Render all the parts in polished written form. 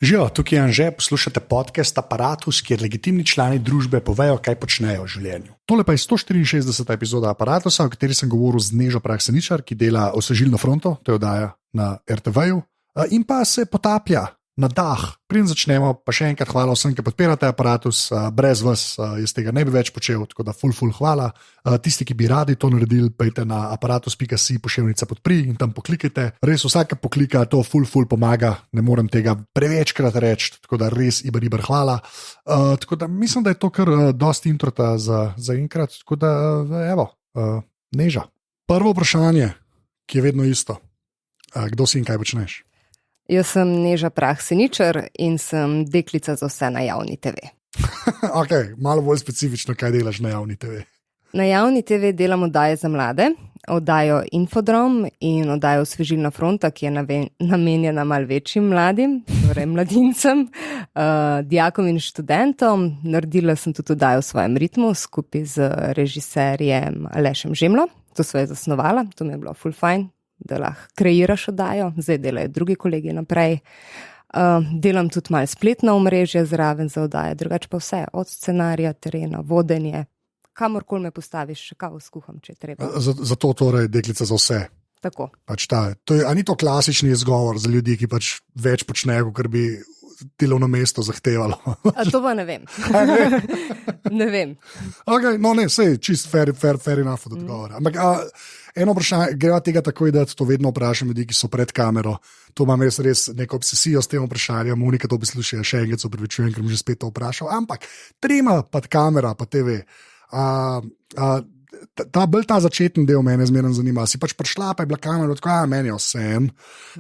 Živijo, tukaj je Anže, poslušate podcast Apparatus, kjer legitimni člani družbe povejo, kaj počnejo v življenju. Tole pa je 164. epizoda Apparatusa, v kateri sem govoril z Nežo Prah-Seničar, ki dela Osvežilno fronto, to je oddaja na RTV-ju, in pa se potaplja na dah. Preden začnemo, pa še enkrat hvala vsem, ki podpirate Apparatus, brez vas jaz tega ne bi več počel, tako da ful hvala. Tisti, ki bi radi to naredili, pejte na apparatus.si pošiljnica podpri in tam poklikajte. Res vsake poklika, to ful pomaga, ne morem tega prevečkrat reči, tako da res iber hvala. Tako da mislim, da je to kar dosti introta za enkrat, tako da evo, Neža. Prvo vprašanje, ki je vedno isto. Kdo si in kaj počneš? Jaz sem Neža Prah-Seničar in sem deklica za vse na javni TV. Ok, malo bolj specifično, kaj delaš na javni TV. Na javni TV delam oddaje za mlade, oddajo Infodrom in oddajo Osvežilna fronta, ki je namenjena malo večjim mladim, torej mladincem, dijakom in študentom. Naredila sem tudi oddajo v svojem ritmu skupaj z režiserjem Alešem Žemlo. To sva je zasnovala, to mi je bilo ful fajn, da lahko kreiraš oddajo, zdaj delajo drugi kolegi naprej. Delam tudi malo spletno omrežje zraven za oddaje, drugače pa vse, od scenarija, terena, vodenje, kamorkoli me postaviš, še kavo skuham, če je treba. Zato torej deklica za vse. Tako. A ni to klasični izgovor za ljudi, ki pač več počnejo, kot bi delovno mesto zahtevalo? A to pa ne vem. Ne vem. Ok, no ne, sej, čist fair enough od odgovora. Ampak eno vprašanje, greva tega takoj, da to vedno vprašam ljudi, ki so pred kamero. To imam res neko obsesijo s tem vprašanjem, Monika to posluša, še enkrat se opravičujem, ker mi že spet to vprašal. Ampak, trema pad kamera, pa TV. Ta začetni del mene zmeraj zanima. Si pač prišla, pa je bila kamera, tako meni je vsem,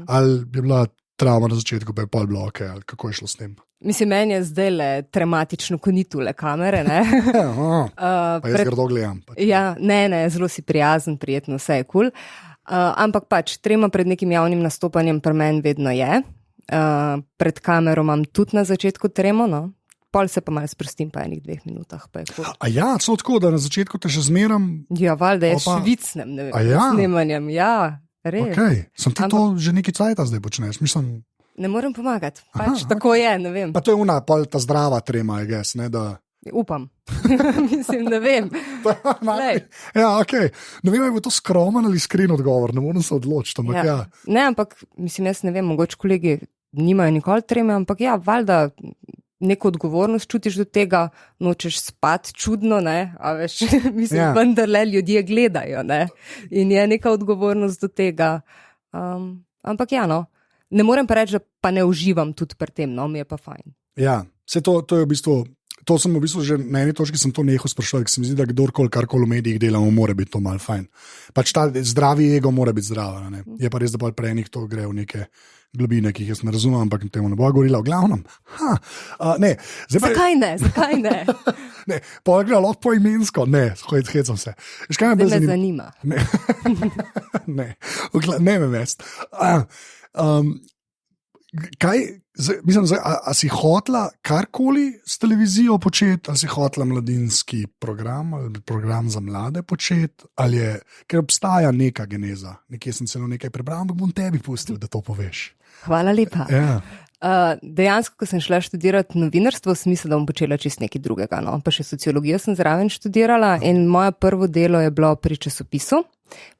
ali je bila travma na začetku, pa je pol bloke, ali kako je šlo s tem? Mislim, meni je zdaj le traumatično konitule kamere, ne? Pa jaz grdo gledam. Ja, ne, zelo si prijazen, prijetno, vse je kul. Ampak pač, trema pred nekim javnim nastopanjem pri meni vedno je. Pred kamero imam tudi na začetku tremo, no? Pol se pa malo sprostim, pa enih 2 minutah, pa je kul. A ja, so tako, da na začetku te še zmeram? Ja, valjda je švicnem, ne vem, snemanjem, ja, res. Okay. Sem ti to že nekaj cajta zdaj počneš, mislim... Ne morem pomagati, pač tako je, ne vem. Pa to je pol ta zdrava trema, I guess, ne, da... Upam. Mislim, ne vem. Ja, ok. Ne vem, je to skromen ali iskren odgovor, ne morem se odločiti, ampak ja. Ne, ampak, mislim, jaz ne vem, mogoče kolegi nimajo nikoli treme, ampak ja, valjda neko odgovornost čutiš do tega, nočeš spati čudno, ne, a veš, mislim, vendarle ljudje gledajo, ne, in je neka odgovornost do tega. Ampak ja, no. Ne morem pa reči, da pa ne uživam tudi pri tem, no, mi je pa fajn. Ja, vse to je v bistvu, to sem v bistvu že na eni točki sem to nehal sprašovati, ker se mi zdi, da kdorkoli, karkoli v medijih delamo, mora biti to malo fajn. Pač ta zdravi ego mora biti zdrava, ne. Je pa res, da pa pre enih to gre v neke globine, ki jih jaz ne razumem, ampak temu ne bo govorila v glavnem. Ne. Zakaj ne? Ne, pa gre lahko poimensko, ne, hecam se. Ne me zanima. Ne me mest. A si hotla karkoli s televizijo početi, ali si hotla mladinski program ali program za mlade početi, ali je, ker obstaja neka geneza, nekje sem celo nekaj prebral, ampak bom tebi pustil, da to poveš. Hvala lepa. Ja. Dejansko, ko sem šla študirati novinarstvo, sem mislila, da bom počela čisto nekaj drugega, no? Pa še sociologijo sem zraven študirala in moje prvo delo je bilo pri časopisu,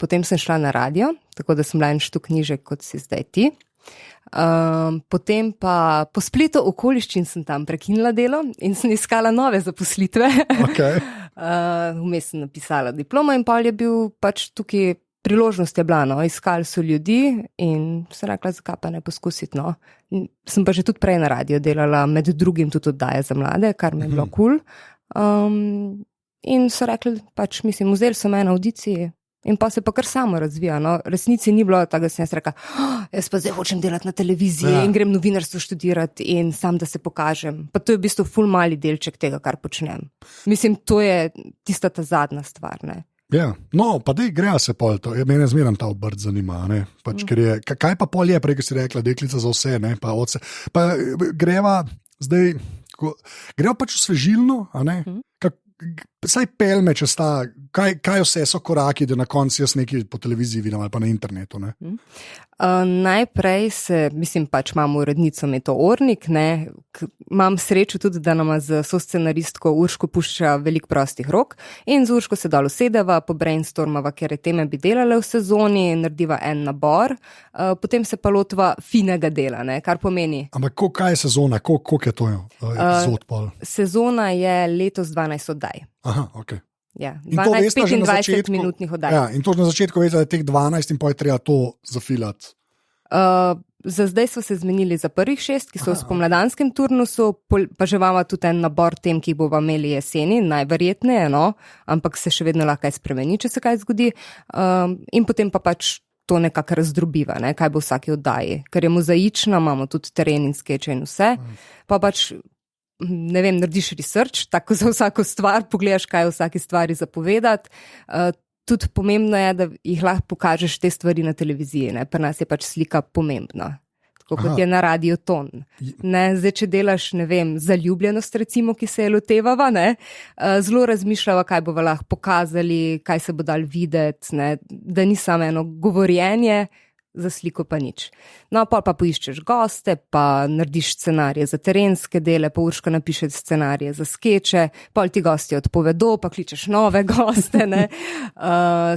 potem sem šla na radio, tako da sem bila en štuk knjižek, kot si zdaj ti. Potem pa po spletu okoliščin sem tam prekinila delo in sem iskala nove zaposlitve. Okay. Vmes sem napisala diplomo in pol je bil pač tukaj priložnost je bila, no, iskali so ljudi in sem rekla, zakaj pa ne poskusiti, no. Sem pa že tudi prej na radio delala, med drugim tudi oddaje za mlade, kar mi je bilo kul. In so rekli, pač mislim, vzeli so me na audiciji. In pa se pa kar samo razvija, no. Resnici ni bilo tako, da sem jaz rekla, jaz pa zdaj hočem delati na televiziji in grem novinarstvo študirati in sam, da se pokažem. Pa to je v bistvu ful mali delček tega, kar počnem. Mislim, to je tista ta zadnja stvar, ne. Ja, no, pa dej greja se pol to, mene zmeram ta obrt zanima, ne, pač, ker je, kaj pa pol je, prej, ko si rekla, deklica za vse, ne, pa odse, pa greva zdaj, greva pač v Osvežilno, a ne, saj pelme čez ta, kaj vse so koraki, da na koncu jaz nekaj po televiziji vidim ali pa na internetu, ne? Najprej pač imamo urednico Meto Ornik, ne, imam srečo tudi, da nama z soscenaristko Urško pušča veliko prostih rok in z Urško se dol usedeva, pobrainstormava, ker teme bi delale v sezoni, narediva en nabor, potem se pa lotva finega dela, ne, kar pomeni. Ampak kaj je sezona, koliko je to epizod pol? Sezona je letos 12 oddaj. Aha, ok. Ja, 12-25 minutnih oddaj. Ja, in to na začetku veste, da je teh 12 in pa je treba to zafilati. Za zdaj smo se zmenili za prvih 6, ki so v spomladanskem turnusu, pa že imamo tudi en nabor tem, ki jih bomo imeli jeseni, najverjetneje, no, ampak se še vedno lahko kaj spremeni, če se kaj zgodi. In potem pa pač to nekako razdrobiva, ne, kaj bo v vsaki oddaji. Ker je mozaična, imamo tudi teren in skeče in vse, pa pač ne vem, narediš research, tako za vsako stvar, pogledaš, kaj je v vsaki stvari zapovedati. Tudi pomembno je, da jih lahko pokažeš te stvari na televiziji, ne? Pri nas je pač slika pomembna, tako kot je na radio ton. Ne? Zdaj, če delaš, ne vem, zaljubljenost recimo, ki se je lotevava, ne? Zelo razmišljava, kaj bova lahko pokazali, kaj se bo dal videti, ne? Da ni samo eno govorjenje, za sliko pa nič. No, pa poiščeš goste, pa narediš scenarije za terenske dele, pa Urška napiše scenarije za skeče, pol ti gosti odpovedo, pa kličeš nove goste, ne,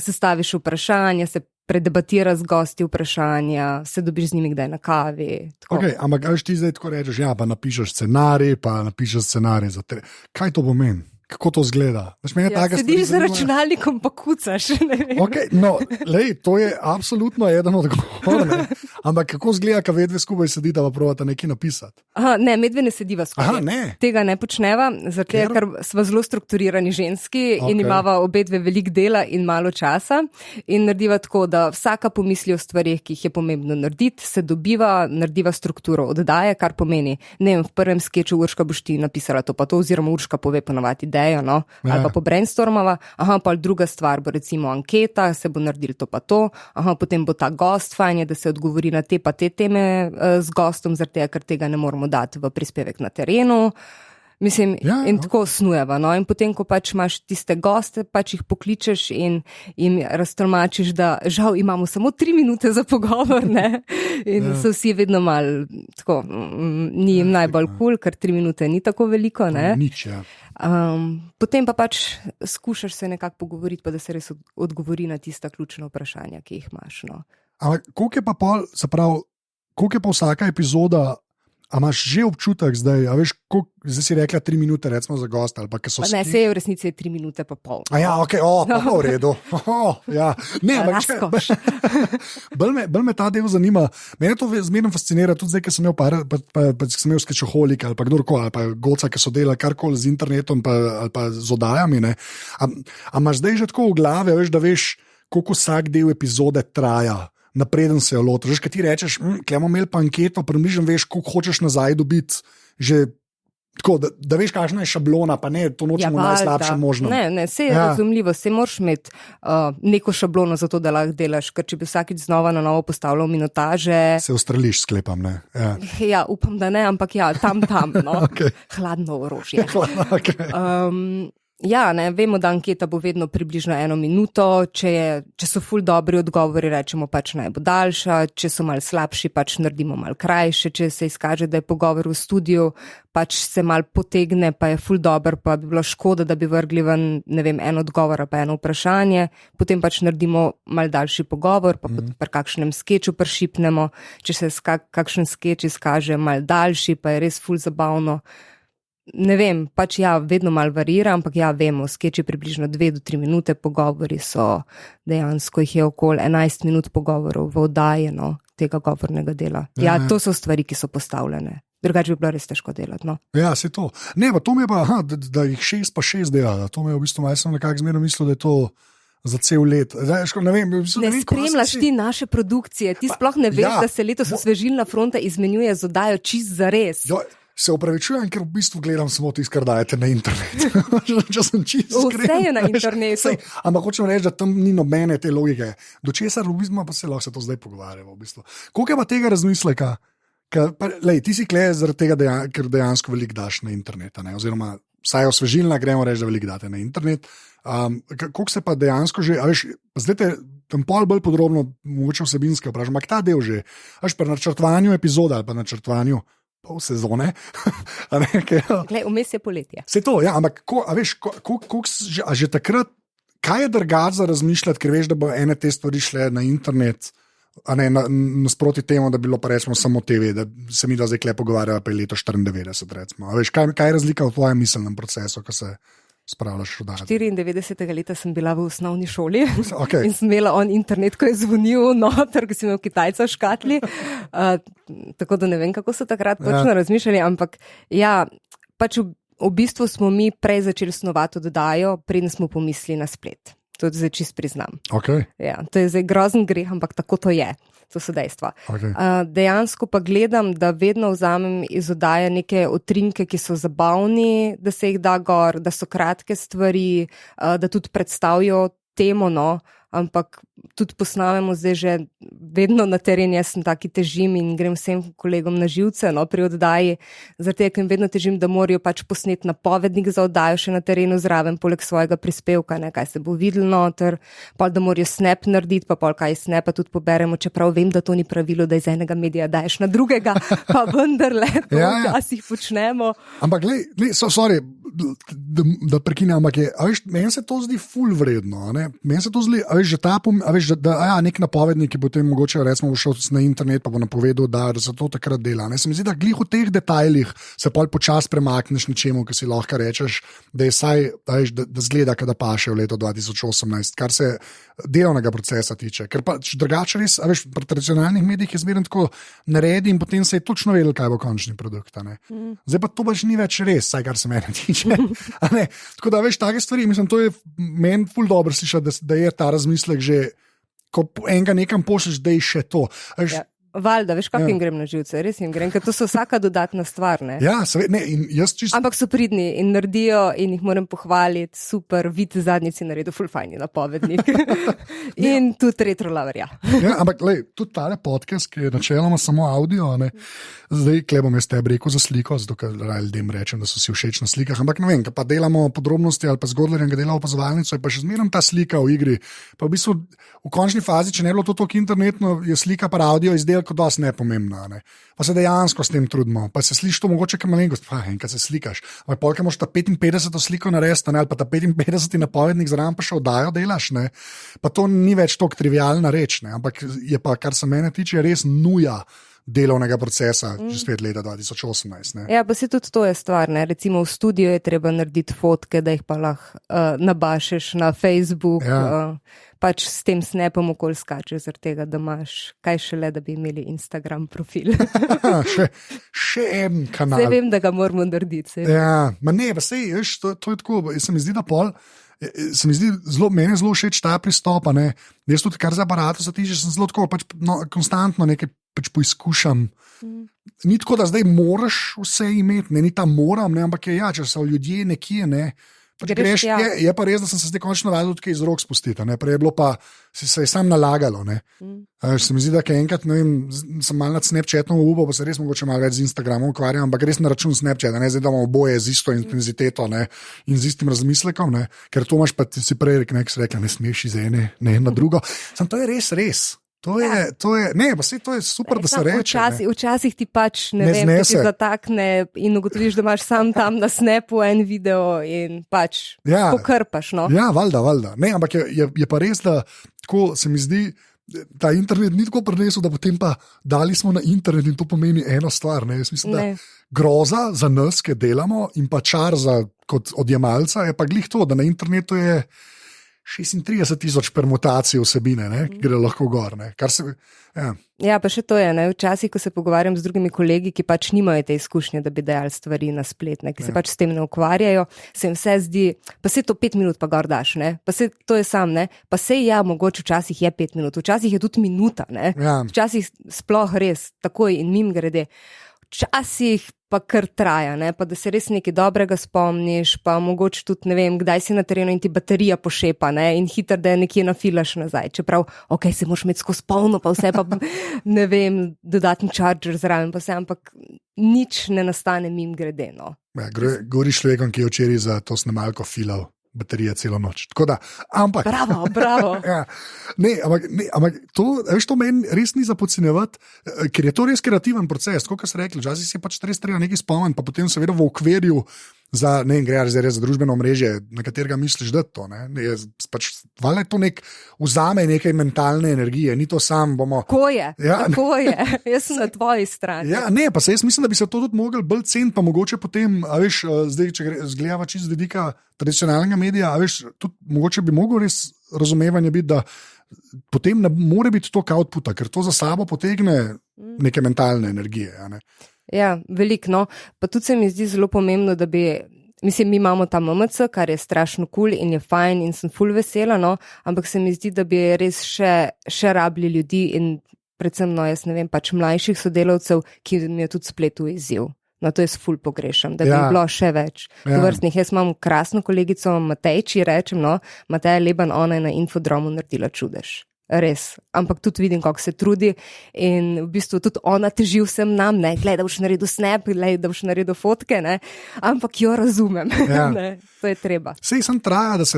sestaviš vprašanja, se predebatira z gosti vprašanja, se dobiš z njimi kdaj na kavi. Ok, ampak kaj ti zdaj tako rečeš, ja, pa napišeš scenarij, za kaj to pomeni? Kako to zgleda? Sediš za računalnikom pa kucaš. Okay, no, to je absolutno eden od odgovorov. Ampak kako zgleda, kad vedve skupaj sedita pa probata nekaj napisati? Ne, medve ne sediva skupaj. Tega ne počneva, zato ker sva zelo strukturirani ženski in imava obedve veliko dela in malo časa. In narediva tako, da vsaka pomisli o stvarih, ki jih je pomembno narediti, se dobiva, narediva strukturo oddaje, kar pomeni, ne vem, v prvem skeču Urška boš ti napisala to pa to, oziroma Urška pove ponovati idejo, no? Ali pa pobrainstormava, pa druga stvar bo recimo anketa, se bo naredil to pa to, potem bo ta gost, fajn je, da se odgovori na te pa te teme z gostom, zaradi tega, ker tega ne moramo dati v prispevek na terenu. Mislim, in tako snujeva, no, in potem, ko pač imaš tiste goste, pač jih pokličeš in jim raztolmačiš, da žal imamo samo 3 minute za pogovor, ne, in so vsi vedno malo, tako, ni jim najbolj cool, ker 3 minute ni tako veliko, ne. Nič, ja. Potem pa pač skušaš se nekako pogovoriti, pa da se res odgovori na tista ključna vprašanja, ki jih imaš, no. Ampak koliko je pa pol, se pravi, koliko je pa vsaka epizoda, a imaš že občutek zdaj, a veš, zdaj si rekla 3 minute, recimo za gosta, ali pa kaj so ne, se je v resnici 3 minute pa pol. A ja, ok, pa v redu. Ja. Ne, ampak bolj me ta del zanima. Mene to zmerno fascinira, tudi zdaj, ker sem imel skečoholik ali pa kdorkoli, ali pa goca, ki so delali karkoli z internetom ali pa z oddajami, ne. A imaš zdaj že tako v glavi, veš, da veš, koliko vsak del epizode traja, napreden se jo lotiš. Veš, kaj ti rečeš, kje bomo imeli pa anketo, približno veš, koliko hočeš nazaj dobiti, že tako, da veš, kakšna je šablona, pa ne, to nočemo najslabše možno. Ne, se je razumljivo, se moraš imeti neko šablono za to, da lahko delaš, ker če bi vsakič znova na novo postavljal minutaže... Se ustreliš, sklepam, ne? Ja, upam, da ne, ampak ja, tam, no. Okay. Hladno orožje. Okay. Ja, ne, vemo, da anketa bo vedno približno 1 minuto, če so ful dobri odgovori, rečemo pač naj bo daljša, če so mal slabši, pač naredimo mal krajše, če se izkaže, da je pogovor v studiu, pač se mal potegne, pa je ful dober, pa bi bilo škoda, da bi vrgli ven, ne vem, en odgovor pa eno vprašanje, potem pač naredimo mal daljši pogovor, pa pri kakšnem skeču pršipnemo, če se kakšen skeč izkaže mal daljši, pa je res ful zabavno. Ne vem, pač ja, vedno malo varira, ampak ja, vemo, skeči približno 2 do 3 minute, pogovori so, dejansko jih je okoli 11 minut pogovorov v oddaji, no, tega govornega dela. Ja, to so stvari, ki so postavljene. Drugače bi bilo res težko delati, no. Ja, se to. Ne, pa to mi je pa, da jih 6 pa 6 dela, to mi je v bistvu, jaz sem nekako zmerno mislil, da je to za cel let. Zdaj, ne spremljaš ti naše produkcije, ti sploh ne veš, da se letos Osvežilna fronta izmenjuje z oddajo čist zares. Se upravičujem, ker v bistvu gledam samo tisto, kar dajete na internetu. Če sem čisto iskren. Vse je na internetu. Ampak hočem reči, da tam ni nobene te logike. Do česar v bistvu pa se lahko se to zdaj pogovarjamo. V bistvu. Koliko je pa tega razmisleka? Ti si kle zaradi tega, ker dejansko veliko daš na internet, oziroma vsaj osvežilna, gremo reči, da veliko date na internet. Koliko se pa dejansko že, a veš, zdaj te tam pol bolj podrobno, mogoče vsebinske vprašam, ampak ta del že, veš, pri načrtovanju epizode ali pa načrtovanju pol sezone. Vmes je poletje. Se to, ja, ampak že takrat, kaj je drugače za razmišljati, ker veš, da bo ene te stvari šle na internet, a ne nasproti temu, da bi bilo pa rečemo samo TV, da se mi da zdaj kle pogovarjava pa je leto 94, recimo. A veš, kaj je razlika v tvojem miselnem procesu, ko se spravljaš v dan? 94. leta sem bila v osnovni šoli Okay. in sem imela internet, ko je zvonil noter, ko sem imel Kitajca v škatli. Tako da ne vem, kako so takrat točno razmišljali, ampak ja, pač v bistvu smo mi prej začeli snovati oddajo, preden smo pomislili na splet. To zdaj čist priznam. Okay. Ja, to je zdaj grozen greh, ampak tako to je. To so dejstva. Okay. Dejansko pa gledam, da vedno vzamem iz oddaje neke utrinke, ki so zabavni, da se jih da gor, da so kratke stvari, da tudi predstavijo temo, no, ampak tudi posnamemo zdaj že vedno na teren, jaz sem taki težim in grem vsem kolegom na živce, no, pri oddaji, zaradi tega, ker jim vedno težim, da morajo pač posneti napovednik za oddajo še na terenu zraven, poleg svojega prispevka, ne, kaj se bo videlo noter, pa da morajo snap narediti, pa pol kaj snapa tudi poberemo, čeprav vem, da to ni pravilo, da iz enega medija daješ na drugega, pa vendarle to včasih počnemo. Ampak sorry, da prekinem, ampak meni se to zdi ful vredno, ne? Meni se to zdi, nek napovednik, ki bo tem mogoče recimo šel na internet, pa bo napovedal, da se to takrat dela. Ne? Se mi zdi, da glih v teh detajlih se pol počas premakneš nečemu, ki si lahko rečeš, da je saj, da zgleda, kada paše v leto 2018, kar se delovnega procesa tiče. Ker pa drugače res, pri tradicionalnih medijih je zmerno tako naredi in potem se je točno vedel, kaj bo končni produkt. Zdaj pa to pač ni več res, saj kar se mene tiče. Tako da veš, take stvari, mislim, to je meni ful dobro slišati, da je ta razmislek že, ko enega nekam pošleš, da je še to. Valjda, veš, kako jim grem na živce, res jim grem, ker to so vsaka dodatna stvar, ne? Ja, ne, in jaz čisto... Ampak so pridni in naredijo in jih moram pohvaliti, super, vid zadnjici naredil ful fajni napovednik. In tudi retro laverja. Ja, ampak tudi tale podcast, ki je načeloma samo audio, ne, zdaj klebom jaz tebi rekel za sliko, zato ker ljudem rečem, da so si všeč na slikah, ampak ne vem, pa delamo podrobnosti ali pa zgodlerjem, ga dela opazovalnico, je pa še zmeraj ta slika v igri. Pa v bistvu v končni fazi, če ne bilo to toliko internetno, je slika pa audio izdelek kot dosti nepomembna. Ne? Pa se dejansko s tem trudimo. Pa se sliši to mogoče kaj malenkost, enkrat se slikaš. Ampak polka moraš ta 55. sliko narediti, ali pa ta 55. napovednik zraven pa še oddajo delaš. Ne? Pa to ni več tako trivialna reč, ne? Ampak je pa, kar se mene tiče, res nuja delovnega procesa, že spet leta 2018. Ne? Ja, pa se tudi to je stvar, ne? Recimo v studiu je treba narediti fotke, da jih pa lahko nabašeš na Facebook, pač s tem snapom okoli skačeš, zaradi tega, da imaš kaj šele, da bi imeli Instagram profil. še en kanal. Zdaj vem, da ga moramo narediti. Ja, ma ne, pa sej, veš, to je tako, se mi zdi, da pol, meni je zelo všeč ta pristop, ne, jaz tudi kar za aparato se tiče, sem zelo tako, pač konstantno nekaj pač poizkušam. Ni tako, da zdaj moraš vse imeti, ne, ni ta moram, ne, ampak je če so ljudje nekje, ne, pač greš, je pa res, da sem se zdaj končno navadil tudi iz rok spustiti, ne, prej je bilo pa, se je sam nalagalo, ne. Se mi zdi, da enkrat, ne vem, sem mal nad Snapchatom upal, pa se res mogoče malo več z Instagramom ukvarjam, ampak res na račun Snapchata, ne, zdaj da imamo oboje z isto intenziteto, ne, in z istim razmislekom, ne, ker to imaš pa ti si prej rekla, ne smeš iz ene, ne na drugo. Sam to je res. To je, ne, pa sej to je super, da se reče. Včasih ti pač, ne vem, ti zatakne in ugotoviš, da imaš sam tam na Snapu en video in pač pokrpaš, no. Ja, valjda. Ne, ampak je pa res, da tako se mi zdi, ta internet ni tako prinesel, da potem pa dali smo na internet in to pomeni eno stvar, ne. Jaz mislim, da groza za nas, ki delamo in pa čar za kot odjemalca je pa glih to, da na internetu je 36,000 permutacij vsebine, ne, ki gre lahko gor. Ne, kar se, Ja, pa še to je, ne, včasih, ko se pogovarjam z drugimi kolegi, ki pač nimajo te izkušnje, da bi dajali stvari na splet, ne, ki se pač s tem ne ukvarjajo, se jim vse zdi, pa se to 5 minut pa gor daš, ne, pa se to je sam, ne, pa se mogoče včasih je 5 minut, včasih je tudi minuta, ne, včasih sploh res, takoj in mim grede. včasih pa kar traja, ne? Pa da se res nekaj dobrega spomniš, pa mogoče tudi, ne vem, kdaj si na terenu in ti baterija pošepa, ne? In hitro, da je nekje nafilaš nazaj. Čeprav, ok, se moraš imeti skozi polno, pa vse pa, ne vem, dodatni charger zraven, pa vse, ampak nič ne nastane mim grede, no. Ja, govoriš človekom, ki je včeraj za to snemalko filal baterije celo noč. Tako da, ampak... Bravo. Ja, ampak to meni res ni za podcenjevati, ker je to res kreativen proces, tako kot ste rekli, včasih si pač res treba nekaj spomniti, pa potem seveda v okvirju za, ne vem, gre za družbeno omrežje, na katerega misliš, da to, ne, pač, valjda je to vzame nekaj mentalne energije, ni to sam, bomo... Tako je, jaz sem na tvoji strani. Ja, ne, pa se jaz mislim, da bi se to tudi mogli bolj ceniti, pa mogoče potem, a veš, zdaj, če zgledava čisto z vidika tradicionalnega medija, a veš, tudi mogoče bi mogel res razumevanje biti, da potem ne more biti to outputa, ker to za sabo potegne neke mentalne energije, a ne. Ja, veliko, no. Pa tudi se mi zdi zelo pomembno, da bi, mislim, mi imamo ta MMC, kar je strašno cool in je fajn in sem ful vesela, no, ampak se mi zdi, da bi res še rabili ljudi in predvsem, no, jaz ne vem, pač mlajših sodelavcev, ki mi je tudi spletu izziv. No, to jaz ful pogrešam, da bi bilo še več vrstnih. Jaz imam krasno kolegico Matejči, rečem, no, Mateja Leban, ona je na Infodromu naredila čudež. Res, ampak tudi vidim, kako se trudi in v bistvu tudi ona teži vsem nam, ne, glej, da boš naredil snap, glej, da boš naredil fotke, ne, ampak jo razumem, ne, to je treba. Sej sem traja, da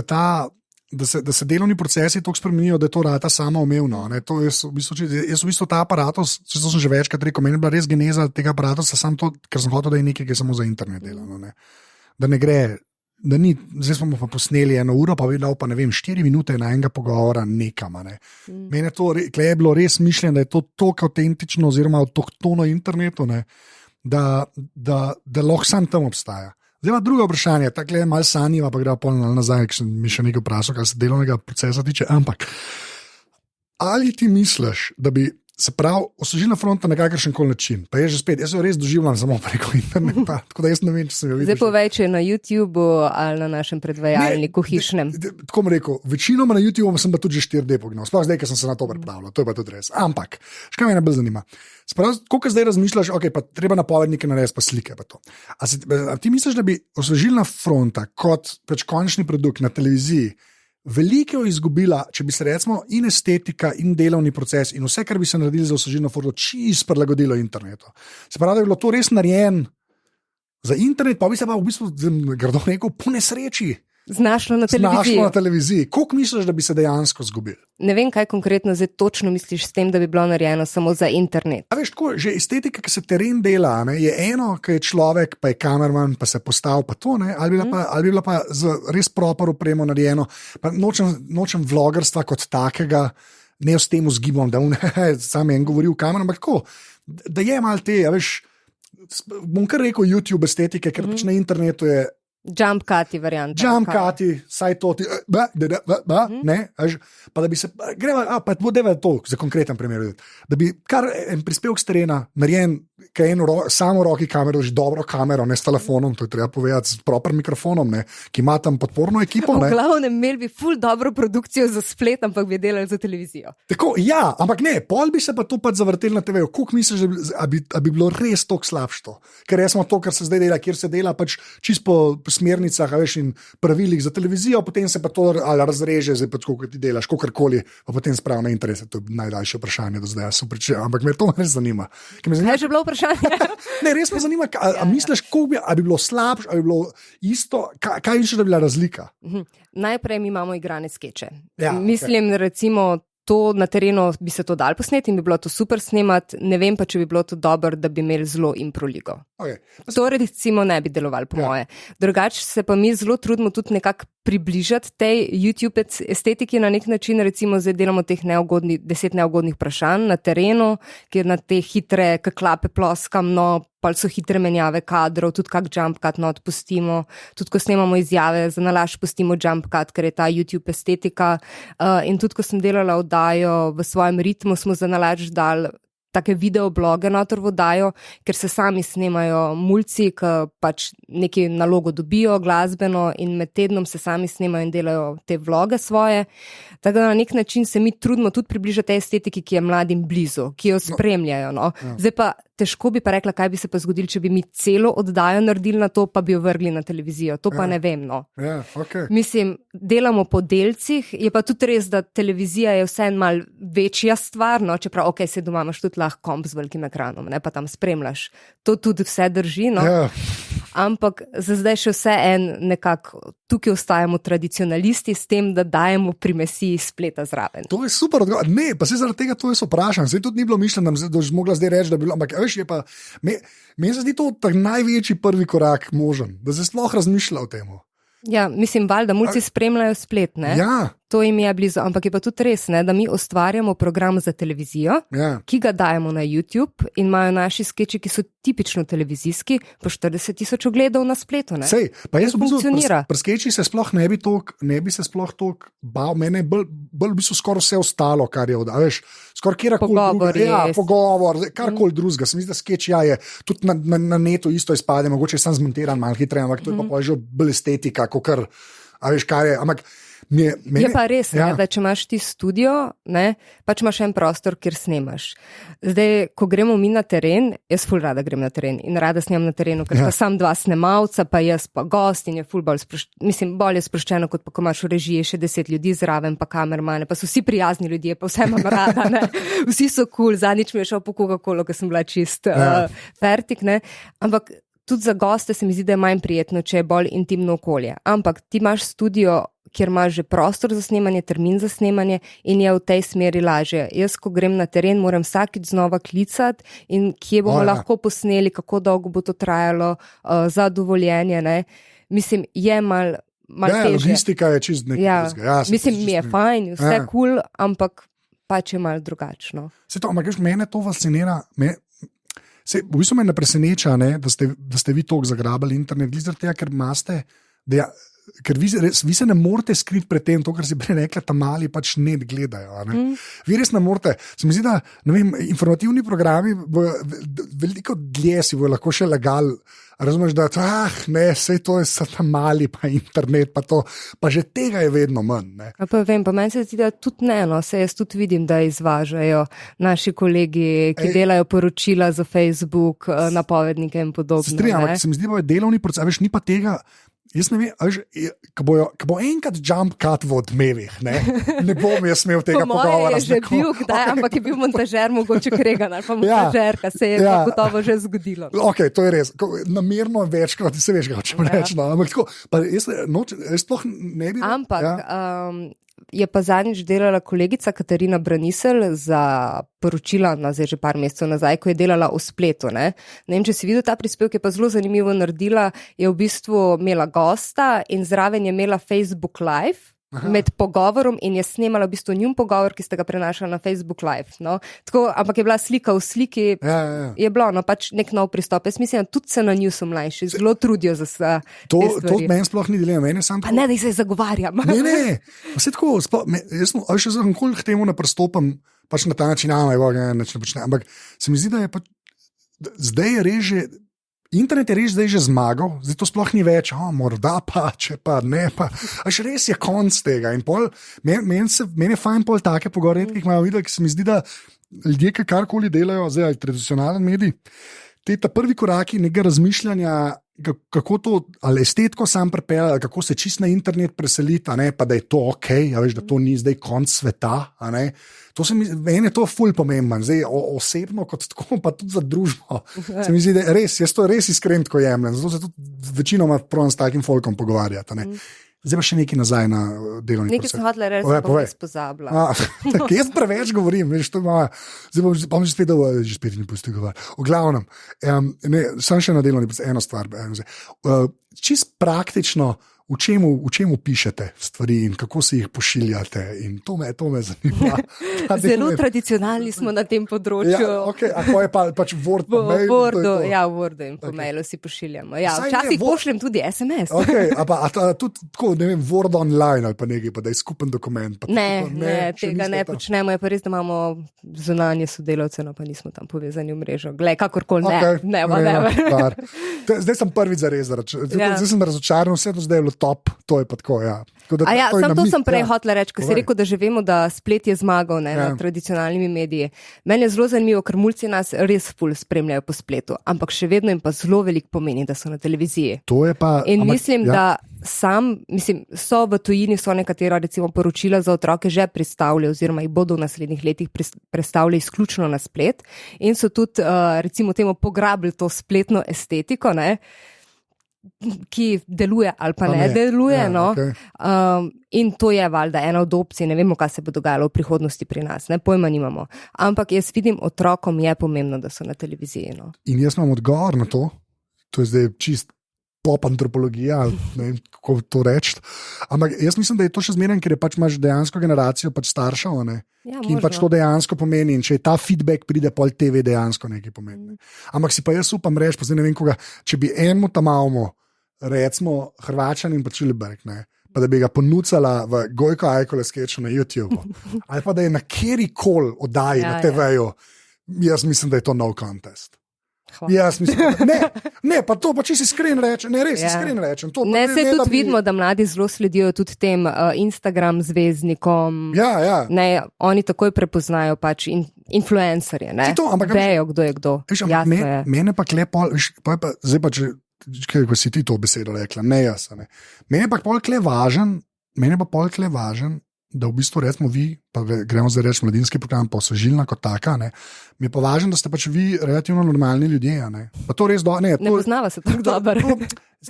se delovni procesi toliko spremenijo, da je to rata samoumevno, ne, to jaz v bistvu ta aparatus, če sem že večkrat rekel, meni je bila res geneza tega aparatusa, samo to, ker sem hotel, da je nekaj, ki je samo za internet delano, ne, da ne gre, da ni, zdaj smo pa posneli 1 uro, pa videl pa ne vem, 4 minute na enega pogovora nekam, ne. Mene to, je bilo res mišljeno, da je to toliko avtentično oziroma avtohtono internetu, ne, da lahko sam tam obstaja. Zdaj ima drugo vprašanje, tako je malo sanjiva, pa gre pa polno nazaj, ker sem mi še nekaj vprašal, kar se delovnega procesa tiče, ampak ali ti misliš, da bi se pravi, osvežilna fronta na kakršen koli način, pa je že spet, jaz jo res doživljam samo preko interneta, tako da jaz ne vem, če sem jo videl. Zdaj povej, če je na YouTubeu ali na našem predvajalniku hišnem. Tako bom rekel, večinoma na YouTubeu sem pa tudi že 4D pognal, sploh zdaj, ker sem se na to pripravljal, to je pa tudi res. Ampak, še kaj me najbolj zanima, koliko zdaj razmišljaš, ok, pa treba napovednike narediti, pa slike pa to. A ti misliš, da bi osvežilna fronta kot pač končni produkt na televiziji veliko izgubila, če bi se recimo in estetika in delovni proces in vse, kar bi se naredili za osvežilno fronto, čisto prilagodilo internetu. Se pravi, da bi bilo to res narejen za internet, pa bi se pa v bistvu, grdo rekel, po nesreči znašlo na televiziji. Koliko misliš, da bi se dejansko zgubili? Ne vem, kaj konkretno zdaj točno misliš s tem, da bi bilo narejeno samo za internet. A veš, tako, že estetika, ki se teren dela, ne, je eno, ki je človek, pa je kamerman, pa se postav, pa to, ne, ali bi bila pa z res proper opremo narejeno, pa nočem vlogerstva kot takega, ne s tem vzgibom, da sam en govori v kameru, ampak tako, da je mal te, a veš, bom kar rekel YouTube estetike, ker pač na internetu je jump cutty varianta. Jump cutty, saj to ti, ne, pa da bi se, greva, pa bodeva to, za konkreten primer, da bi kar en prispevek s terena, narejen, kaj samo roki kamero, že dobro kamero, ne s telefonom, to je treba povedati, s proper mikrofonom, ne, ki ima tam podporno ekipo, ne. V glavnem imeli bi ful dobro produkcijo za splet, ampak bi delali za televizijo. Tako, ja, ampak ne, pol bi se pa to pač zavrteli na TV-ju, koliko misliš, da bi bilo res toliko slabšto, ker resmo to, kar se zdaj dela, kjer se dela pač čisto po smernicah, veš, in pravilih za televizijo, potem se pa to ali razreže, zdaj pa tako, kot ti delaš, kakorkoli, pa potem sprav na interese, to je najdaljše vprašanje do zdaj, ampak me to res zanima. Kaj je že bilo vprašanje? Ne, res me zanima, a misliš, ali bi bilo slabše, ali bi bilo isto, kaj misliš, da bi bila razlika? Najprej mi imamo igrane skeče. Ja, mislim, recimo, to na terenu bi se to dal posneti in bi bilo to super snemati, ne vem pa, če bi bilo to dobro, da bi imeli zelo impro ligo. Okay. To recimo ne bi delovali, po moje. Drugače se pa mi zelo trudimo tudi nekako približati tej YouTube estetiki na nek način, recimo zdaj delamo teh 10 neugodnih vprašanj na terenu, kjer na te hitre kaklape ploskam, no, pa so hitre menjave kadrov, tudi kak jump cut not pustimo, tudi ko snemamo izjave za nalašč pustimo jump cut, ker je ta YouTube estetika, in tudi ko sem delala oddajo v svojem ritmu, smo za nalašč dali take videobloge noter v oddajo, ker se sami snemajo mulci, ki pač neki nalogo dobijo glasbeno in med tednom se sami snemajo in delajo te vloge svoje. Tako da na nek način se mi trudimo tudi približati estetiki, ki je mladim blizu, ki jo spremljajo. No. Ja. Zdaj pa težko bi pa rekla, kaj bi se pa zgodilo, če bi mi celo oddajo naredili na to, pa bi jo vrgli na televizijo. To pa ne vem, no. Okay. Mislim, delamo po delcih, je pa tudi res, da televizija je vseeno mal večja stvar, no, čeprav, se doma imaš tudi lahko komp z velikim ekranom, ne, pa tam spremljaš. To tudi vse drži, no. Ampak za zdaj še vse nekako tukaj ostajamo tradicionalisti s tem, da dajemo primesi spleta zraven. To je super odgovor. Ne, pa se zaradi tega to jaz vprašam. Zdaj tudi ni bilo mišljeno, da bi mogla zdaj reči, da bi bilo, ampak veš, je pa, meni se zdi to tak največji prvi korak možen, da se sploh razmišlja o tem. Ja, mislim, valjda, mulci spremljajo splet, ne? Ja. To jim je blizu, ampak je pa tudi res, ne, da mi ustvarjamo program za televizijo, ki ga dajemo na YouTube in imajo naši skeči, ki so tipično televizijski, po 40,000 ogledov na spletu. Ne? Sej, pa jaz funkcionira. Pri skeči se sploh ne bi se sploh toliko bal, mene bolj v bistvu skoraj vse ostalo, kar je veš, skoraj kjerkoli pogovor, karkoli drugega. Se mi zdi, da skeč je tudi na netu isto izpade, mogoče sam zmontiran malo hitreje, ampak to je pa že bolj estetika, kakor, a veš, kaj je, ampak je pa res, da če imaš ti studio, pač imaš en prostor, kjer snemaš. Zdaj, ko gremo mi na teren, jaz ful rada grem na teren in rada snemam na terenu, ker sta sam dva snemalca, pa jaz pa gost in je ful bolj bolj je sproščeno, kot pa ko imaš v režiji še 10 ljudi zraven, pa kamermane, pa so vsi prijazni ljudje, pa vse imam rada, ne. Vsi so cool, zadnjič mi je šel po Coca-Colo, ker sem bila čist fertik, ne. Ampak tudi za goste se mi zdi, da je manj prijetno, če je bolj intimno okolje. Ampak ti imaš studio, kjer imaš že prostor za snemanje, termin za snemanje in je v tej smeri lažje. Jaz, ko grem na teren, moram vsakič znova klicati in kje bomo lahko posneli, kako dolgo bo to trajalo, za dovoljenje, ne. Mislim, je malo težje. Logistika je čist nekaj. Mislim, mi je fajn, vse cool, ampak pač je malo drugačno. Ampak mene to fascinira, v bistvu me ne preseneča, da ste vi toliko zagrabili internet, ker imate, ker vi se ne morete skriti pred tem, to, kar si prej rekla, tam mali pač net gledajo. Vi res ne morete. Se mi zdi, da informativni programi veliko dlje si bojo lahko še lagali. Razumeš, da sej to je tam mali, pa internet, pa to, pa že tega je vedno manj. Ne? Pa meni se zdi, da tudi ne, saj jaz tudi vidim, da izvažajo naši kolegi, ki delajo poročila za Facebook, napovednike in podobno. Ampak se mi zdi, da je delovni proces, veš, ni pa tega. Jaz ne vem, ko bo enkrat jump cut v Odmevih, ne bom jaz imel tega pogovora. Je že bil, ampak je bil montažer mogoče Kregan ali pa montažerka, se je gotovo že zgodilo. Ok, to je res. Namerno večkrat, se veš, kaj hočem reči. Ampak tako, pa jaz sploh ne bi... Ampak... Je pa zadnjič delala kolegica Katarina Branisel za poročila, zdaj že par mesecev nazaj, ko je delala o spletu. Ne vem, če si videl ta prispevek, je pa zelo zanimivo naredila, je v bistvu imela gosta in zraven je imela Facebook Live med pogovorom in je snemala v bistvu njun pogovor, ki ste ga prenašali na Facebook Live. No? Tako, ampak je bila slika v sliki, je bilo pač nek nov pristop. Jaz mislim, da tudi se na nju so mlajši, zelo trudijo za te stvari. To meni sploh ni dilema. Pa ne, da se zagovarjam. Ne, vse tako, jaz še zelo k temu ne pristopam, pač na ta način, ampak se mi zdi, da je pač, zdaj je res že, internet je res zdaj že zmagal, zdaj to sploh ni več, morda pa, če pa ne, pa, až res je konc tega in meni je fajn pol take pogovore, ki jih imajo videli, ki se mi zdi, da ljudje, ki karkoli delajo, zdaj ali tradicionalen medij, ta prvi koraki nekega razmišljanja, kako to, ali estetiko sam pripelja, kako se čist na internet preseliti, pa da je to ok, veš, da to ni zdaj konc sveta, to se mi, meni je to ful pomemben, zdaj osebno kot tako, pa tudi za družbo. Se mi zdi, da res, jaz to res iskren tako jemljem, zato se tudi večinoma probam s takim folkom pogovarjati. Zdaj pa še nekaj nazaj na delovni proces. Nekaj sem hotela reči, da bom res pozabila. Jaz preveč govorim, veš, to ima, zdaj bom že spet ni pusti govoriti. V glavnem, sem še na delovni proces, eno stvar. Čist praktično, v čemu pišete stvari in kako se jih pošiljate in to me zanima. Zelo tradicionalni smo na tem področju. Ja, okay. A ko je pač Word po mailu? V Wordu in po mailu si pošiljamo. Ja, včasih pošljem tudi SMS. Okay. A tudi tako, ne vem, Word online ali pa nekaj, pa da je skupen dokument. Ne, tega ne počnemo. Je pa res, da imamo zunanje sodelavce, no pa nismo tam povezani v mrežo. Glej, kakorkoli ne. Zdaj sem prvič zares. Zdaj sem razočaran, vse do zdaj je bilo top, to je pa tako, ja. Sam to sem prej hotela reči, ko si rekel, da že vemo, da splet je zmagal nad tradicionalnimi mediji. Meni je zelo zanimivo, ker mulci nas res ful spremljajo po spletu, ampak še vedno jim pa zelo veliko pomeni, da so na televiziji. To je pa, da so v tujini so nekatera recimo poročila za otroke že predstavljali oziroma jih bodo v naslednjih letih predstavljali izključno na splet in so tudi recimo temu pograbili to spletno estetiko, ne? Ki deluje ali pa ne deluje. Okay. In to je valjda ena od opcij, ne vemo, kaj se bo dogajalo v prihodnosti pri nas, ne pojma nimamo. Ampak jaz vidim, otrokom je pomembno, da so na televiziji. No. In jaz imam odgovor na to, to je zdaj čist pop antropologija, ne vem, kako to reči. Ampak jaz mislim, da je to še zmeraj, ker je pač imaš dejansko generacijo pač staršev, ne? Ki jim pač to dejansko pomeni in če je ta feedback pride, pol TV dejansko nekaj pomeni. Ampak si pa jaz upam reči, pa zdaj ne vem koga, če bi enemu tamavmo, recimo Hrvačan in pa Čiliberg, ne, pa da bi ga ponucala v Gojko Ajkole skeču na YouTube, ali pa da je na kjerikoli oddaji na TV-ju, jaz mislim, da je to no contest. Jaz mislim, ne, pa to pa če si iskren rečem, ne res iskren rečem. Ne, se tudi vidimo, da mladi zelo sledijo tudi tem Instagram zvezdnikom. Ja. Ne, oni takoj prepoznajo pač influencerje, ne, vejo, kdo je kdo. Mene pa klepol, zdaj pa če ko si ti to besedo rekla, ne jaz. Ne. Mene pa kle važen, da v bistvu recimo vi, pa gremo zdaj reči mladinski program, pa osvežilna kot taka, ne, mi je pa važen, da ste pač vi relativno normalni ljudje. Ne. Pa to res ne poznava se tako dobro.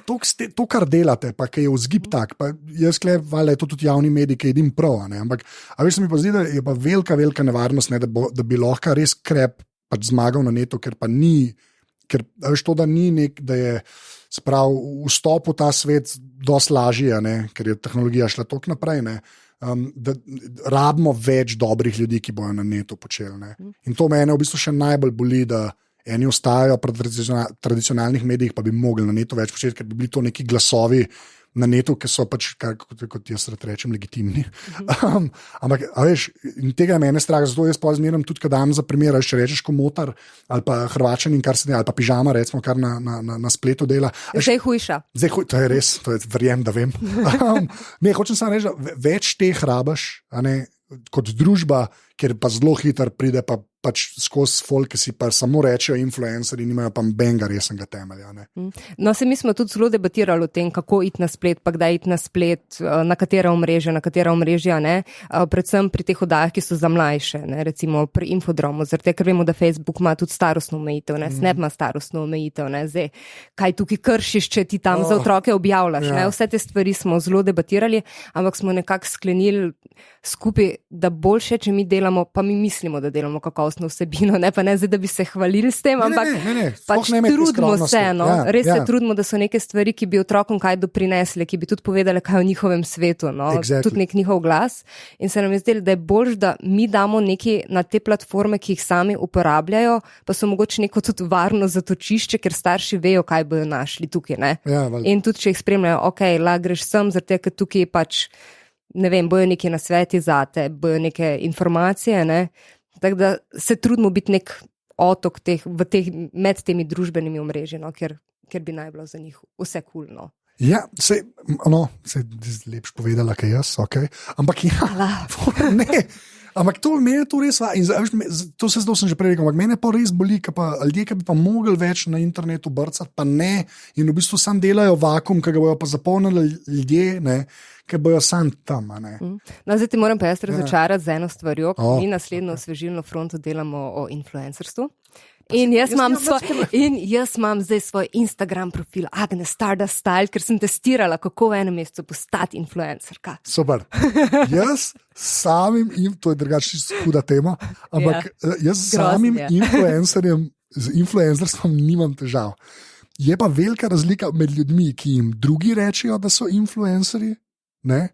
To, kar delate, pa ki je vzgib tak, pa jaz valjda je to tudi javni medij, ki jedim prav, ne, ampak a veš, se mi pa zdi, da je pa velika nevarnost, ne, da bi lahko res krep pač zmagal na netu, ker pa ni, ker veš to, da ni da je sprav vstop v ta svet dosti lažje, ne, ker je tehnologija šla toliko naprej, ne. Da rabimo več dobrih ljudi, ki bojo na netu počeli. Ne. In to mene v bistvu še najbolj boli, da eni ostajajo pri tradicionalnih medijih, pa bi mogli na netu več početi, ker bi bili to neki glasovi na netu, ki so pač, kot jaz rečem, legitimni. Ampak, a veš, in tega je mene strah, zato jaz pa zmeram tudi, kad dam za primer, če rečeš komotar, ali pa Hrvačan in kar se ne, ali pa pižama, recimo, kar na spletu dela. Zdaj hujša. To je res, to je verjem, da vem. Ne, hočem samo reči, da več teh rabaš, a ne, kot družba, ker pa zelo hitro pride pač skozi folk, ki si pa samo rečejo influencerji, nimajo pa benga resnega temelja. Ne. No, mi smo tudi zelo debatirali o tem, kako iti na splet, pa kdaj iti na splet, na katera omrežja, ne. Predvsem pri teh oddajah, ki so za mlajše, ne, recimo pri Infodromu, zaradi tega, ker vemo, da Facebook ima tudi starostno omejitev, ne, Snap ima starostno omejitev, ne, zdaj, kaj tukaj kršiš, če ti tam za otroke objavljaš, ne, vse te stvari smo zelo debatirali, ampak smo nekako sklenili skupaj, da boljše, če mi delamo, pa mi mislimo, da delamo kakovostno vsebino, ne pa ne zdaj, da bi se hvalili s tem, ampak pač trudimo se, no, res se trudimo, da so neke stvari, ki bi otrokom kaj doprinesle, ki bi tudi povedali, kaj o njihovem svetu, no, tudi nek njihov glas. In se nam je zdelo, da je bolj, da mi damo nekaj na te platforme, ki jih sami uporabljajo, pa so mogoče neko tudi varno zatočišče, ker starši vejo, kaj bodo našli tukaj, ne. In tudi, če jih spremljajo, lahko greš sem, zaradi tega, ker tukaj pač ne vem, bojo neke nasveti zate, bojo neke informacije, ne. Tako da se trudimo biti nek otok med temi družbenimi omrežji, no, ker bi naj bilo za njih vse kul, no. Ja, se lepš povedala, kaj jaz, okej. Ampak ne, ampak to mene to res, in to se zdaj sem že prej rekel, ampak mene pa res boli, pa ljudje, ki bi pa mogli več na internetu brcati, pa ne, in v bistvu sam delajo vakum, ki ga bojo pa zapolnili ljudje, ne, ki bojo sam tam, ne. No, zdaj ti moram pa jaz razočarati z eno stvarjo, mi naslednjo osvežilno fronto delamo o influencerstvu. In jaz imam zdaj svoj Instagram profil Agnes Stardust Style, ker sem testirala, kako v enem mesecu postati influencerka. Super. Jaz samim, to je drugače huda tema, ampak jaz samim influencerjem, z influencerstvom nimam težav. Je pa velika razlika med ljudmi, ki jim drugi rečejo, da so influencerji, ne?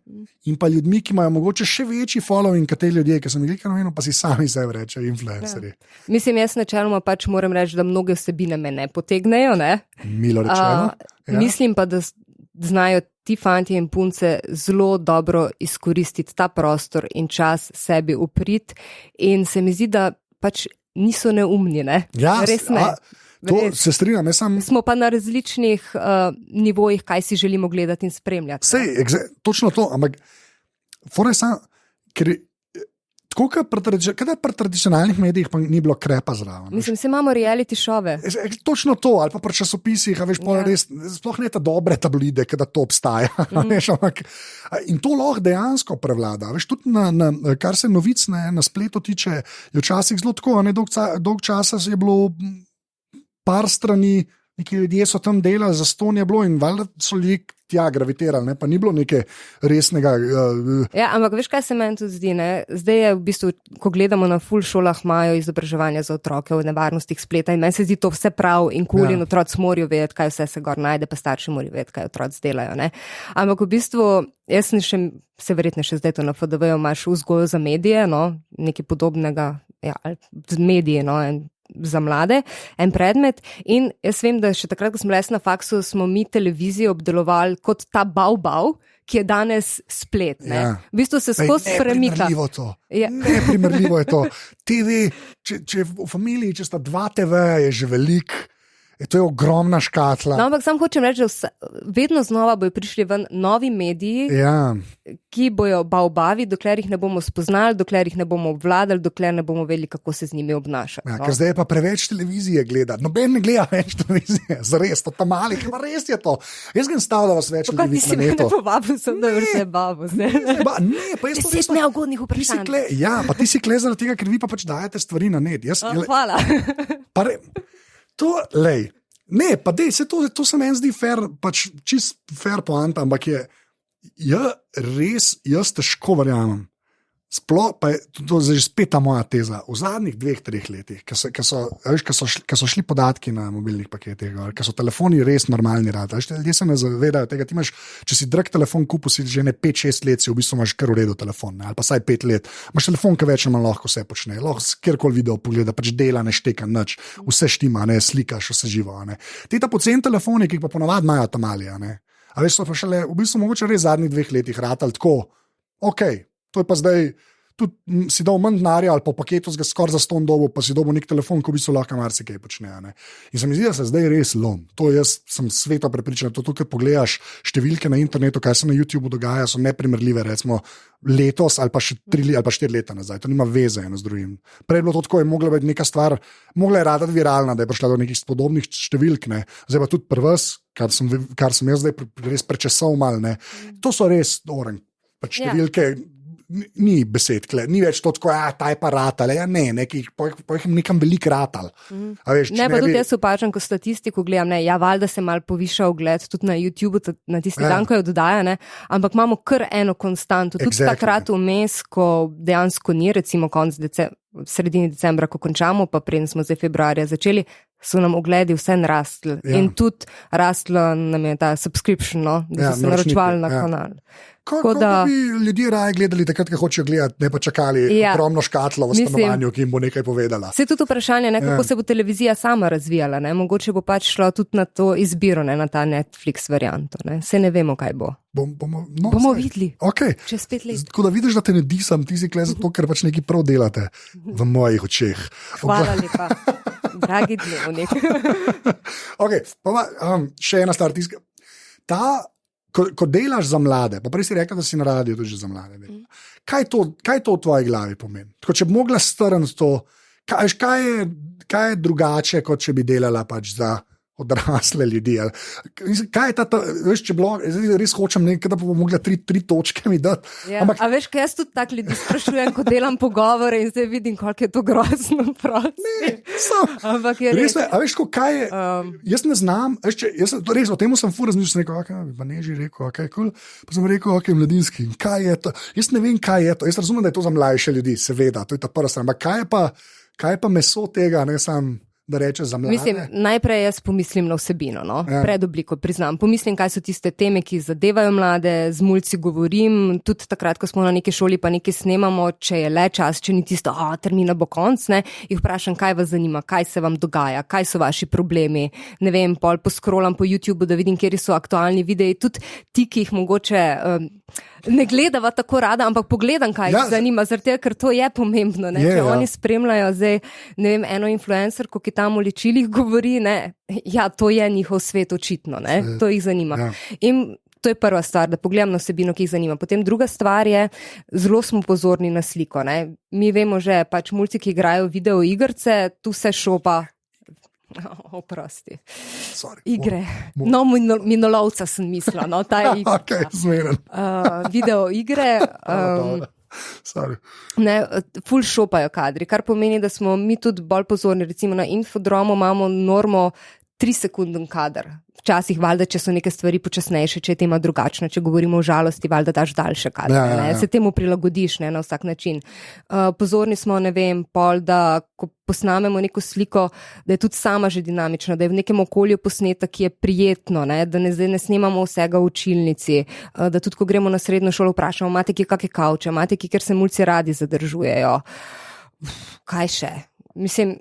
In pa ljudmi, ki imajo mogoče še večji following, kot te ljudje, ki so mi rekel, pa si sami sebe rečejo influencerji. Ja. Mislim, jaz načeloma pač moram reči, da mnoge vsebine me ne potegnejo, ne? Milo rečeno. Ja. Mislim pa, da znajo ti fantje in punce zelo dobro izkoristiti ta prostor in čas sebi upriti, in se mi zdi, da pač niso neumni. Ne? Ja, res ne. To se strinjam. Smo pa na različnih nivojih, kaj si želimo gledati in spremljati. Točno to, ampak ker tako kot pri tradicionalnih medijih pa ni bilo krepa zraven. Mislim, se imamo reality šove. Točno to, ali pa pri časopisih, a veš, res, sploh ne ta dobre tabloide, da to obstaja. Veš, in to lahko dejansko prevlada. Veš, tudi kar se novic na spletu tiče, je včasih zelo tako, dolg časa je bilo par strani, neki ljudje so tam delali, zastonj je bilo in valjda so ljudje tja gravitirali, pa ni bilo neke resnega. Ja, ampak veš, kaj se meni tudi zdi, ne? Zdaj je v bistvu, ko gledamo na ful šolah, imajo izobraževanja za otroke o nevarnostih spleta in meni se zdi to vse prav in kul in otroci morajo vedeti, kaj vse se gor najde, pa starši morajo vedeti, kaj otroci delajo. Ne? Ampak v bistvu, jaz sem se verjetno še zdaj to na FDV-ju, imaš vzgojo za medije, no? Nekaj podobnega, z medije, no? Za mlade, en predmet in jaz vem, da še takrat, ko smo bili na faksu, smo mi televizijo obdelovali kot ta bav, ki je danes splet. Ja. V bistvu se skozi premika. Neprimerljivo je to. TV, če v familiji, če sta 2 TV, je že velik. To je ogromna škatla. No, ampak sam hočem reči, da vedno znova bojo prišli ven novi mediji, ki bojo bavi, dokler jih ne bomo spoznali, dokler jih ne bomo obvladali, dokler ne bomo vedeli, kako se z njimi obnašati. Ja, ker zdaj je pa preveč televizije gledati. Noben ne gleda več televizije, zares, to tam malih, pa res je to. Jaz grem stavljal vas več ljudi na neto. Pa ti si me povabil, sem da vrste bavo. Ne, pa jaz to res... 10 neugodnih vprašanj. Ja, pa ti si kle zaradi tega, ker vi pa pač dajete stvari na net. Hvala. Ne, pa dej, to se meni zdi fair, pač čist fair poanta, ampak jaz težko verjamem. Sploh pa je to že spet ta moja teza. V zadnjih 2-3 letih, ko so šli podatki na mobilnih paketih, ko so telefoni res normalni rad. Ljudje se ne zavedajo tega. Ti imaš, če si drag telefon kupil, si že 5-6 let, si v bistvu imaš kar v redu telefon, ali pa saj 5 let. Imaš telefon, ki več ali lahko vse počne. Lahko kjerkoli video pogleda, pač dela, ne šteka nič. Vse štima, ne slikaš, vse živo. Ti ta poceni telefoni, ki jih pa ponavadi imajo tam mali. A veš, so pa šele v bistvu mogoče res zadnjih 2 letih ratali tako, to je pa zdaj, tudi si dal manj denarja ali pa v paketu skoraj za 100 dobo, pa si dobil nek telefon, ko bi se lahko marsikaj počne. In se mi zdi, da se zdaj res lom. To jaz sem sveto prepričan, to tukaj pogledaš številke na internetu, kaj se na YouTubeu dogaja, so neprimerljive, recimo letos ali pa še 3 ali pa 4 leta nazaj. To nima veze eno z drugim. Prej je bilo to tako, je mogla biti neka stvar, mogla je radati viralna, da je prišla do nekih podobnih številk, ne. Zdaj pa tudi pri vas, kar sem jaz zdaj res prečesal mal, ne. To so res pač številke, ni besed, ni več to tako, ta je pa ratal, nekam velik ratal. Veš, ne, pa tudi jaz opažam, ko statistiko gledam, valjda se mal poviša ogled, tudi na YouTubeu, na tisti dan, ko jo dodaja, ne, ampak imamo kar eno konstanto, tudi takrat vmes, ko dejansko ni, recimo sredini decembra, ko končamo, pa preden smo zdaj februarja začeli, so nam ogledi vse narastli. In tudi rastla nam je ta subscription, no, da so se naročevali na kanal. Kako bi ljudje raje gledali takrat, ko hočejo gledati, ne pa čakali ogromno škatlo v stanovanju, ki jim bo nekaj povedala. Se je tudi vprašanje, kako se bo televizija sama razvijala. Mogoče bo pač šla tudi na to izbiro, na ta Netflix varianto. Se ne vemo, kaj bo. Bomo videli. Čez 5 let. Tako da vidiš, da te ne disam, ti si kle zato, ker pač nekaj prav delate v mojih očeh. Hvala lepa. Dragi dnevnik. Še ena stvar. Ko delaš za mlade, pa prej si rekel, da si na radiju tudi za mlade. Kaj to v tvoji glavi pomeni? Tako, če bi mogla strniti to, kaj je drugače, kot če bi delala pač za odrasle ljudi? Kaj je veš, če bilo, res hočem nekaj, da bo mogla 3 točke mi dati. Ja, a veš, kaj jaz tudi tako ljudi sprašujem, ko delam pogovore in zdaj vidim, koliko je to grozno. Ampak je res. A veš, kaj je, jaz ne znam, res o tem sem razmišljal, pa ne že rekel, cool. Pa sem rekel, mladinski, kaj je to? Jaz ne vem, kaj je to. Jaz razumem, da je to za mlajše ljudi, seveda, to je ta prva stran. Ampak kaj je pa meso tega, ne sam da reče za mlade? Mislim, najprej jaz pomislim na vsebino, no? Pred obliko priznam. Pomislim, kaj so tiste teme, ki zadevajo mlade, z mulci govorim, tudi takrat, ko smo na neki šoli pa nekaj snemamo, če je le čas, če ni tisto, termina bo konc, ne, jih vprašam, kaj vas zanima, kaj se vam dogaja, kaj so vaši problemi, ne vem, pol poskrolam po YouTubeu, da vidim, kjer so aktualni videi, tudi ti, ki jih mogoče ne gledava tako rada, ampak pogledam, kaj jih zanima, zaradi tega, ker to je pomembno, ne, če oni spremljajo zdaj, ne vem, eno influencerko, ki tam o ličilih govori, ne, to je njihov svet očitno, ne, to jih zanima. In to je prva stvar, da pogledam na vsebino, ki jih zanima. Potem druga stvar je, zelo smo pozorni na sliko, ne. Mi vemo že, pač mulci, ki igrajo video igrice, tu se šopa, oprosti, igre, minolovca sem mislila, no, ta je igra. Okay, zmeren. Video igre, ne, ful šopajo kadri, kar pomeni, da smo mi tudi bolj pozorni, recimo na Infodromu imamo normo 3-sekunden kader. Včasih, valjda, če so neke stvari počasnejše, če je tema drugačna, če govorimo o žalosti, valjda daš daljše kadre, se temu prilagodiš, ne, na vsak način. Pozorni smo, ne vem, pol, da ko posnamemo neko sliko, da je tudi sama že dinamična, da je v nekem okolju posneta, ki je prijetno, ne, da ne snemamo vsega v učilnici, da tudi, ko gremo na srednjo šolo, vprašamo, imate ki kakšne kavče, imate ki, ker se mulci radi zadržujejo. Kaj še? Mislim,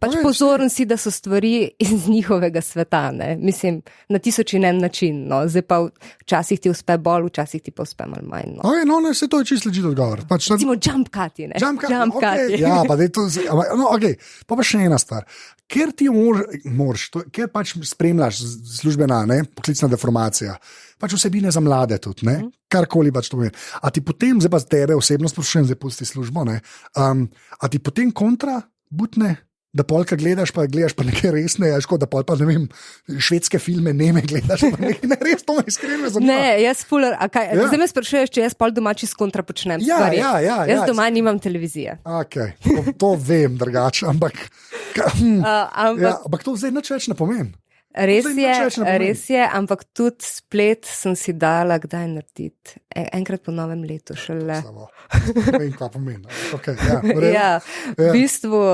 pač pozoren si, da so stvari iz njihovega sveta, ne. Mislim, na 1000 in en način, no. Zdaj pa včasih ti uspe bolj, včasih ti pa uspe malo manj, no. Okay, no, ne, se to je čisto ležit odgovor. Pač, recimo jump cut'i, ne. Jump cut'i. Ja, pa da je to, no, okej, pa še ena stvar. Ker ti moraš, ker pač spremljaš službena, ne, poklicna deformacija, pač vsebine za mlade tudi, ne, karkoli pač to pomeni. A ti potem, zdaj pa z tebe osebno sprašujem, zdaj pusti službo, ne, a ti potem kontra butne, da polka gledaš pa nekaj resne, da pol pa, ne vem, švedske filme, neme gledaš, pa nekaj ne res, to me iskreno zanima. Ne, jaz fuller, zdaj me sprašuješ, če jaz pol doma čisto kontra počnem stvari. Jaz doma nimam televizije. Okay, to vem drugače, ampak to zdaj nič več ne pomeni. Res je, ampak tudi splet sem si dala kdaj narediti. Enkrat po novem letu šele. Vem, kaj pomeni. Okay, v bistvu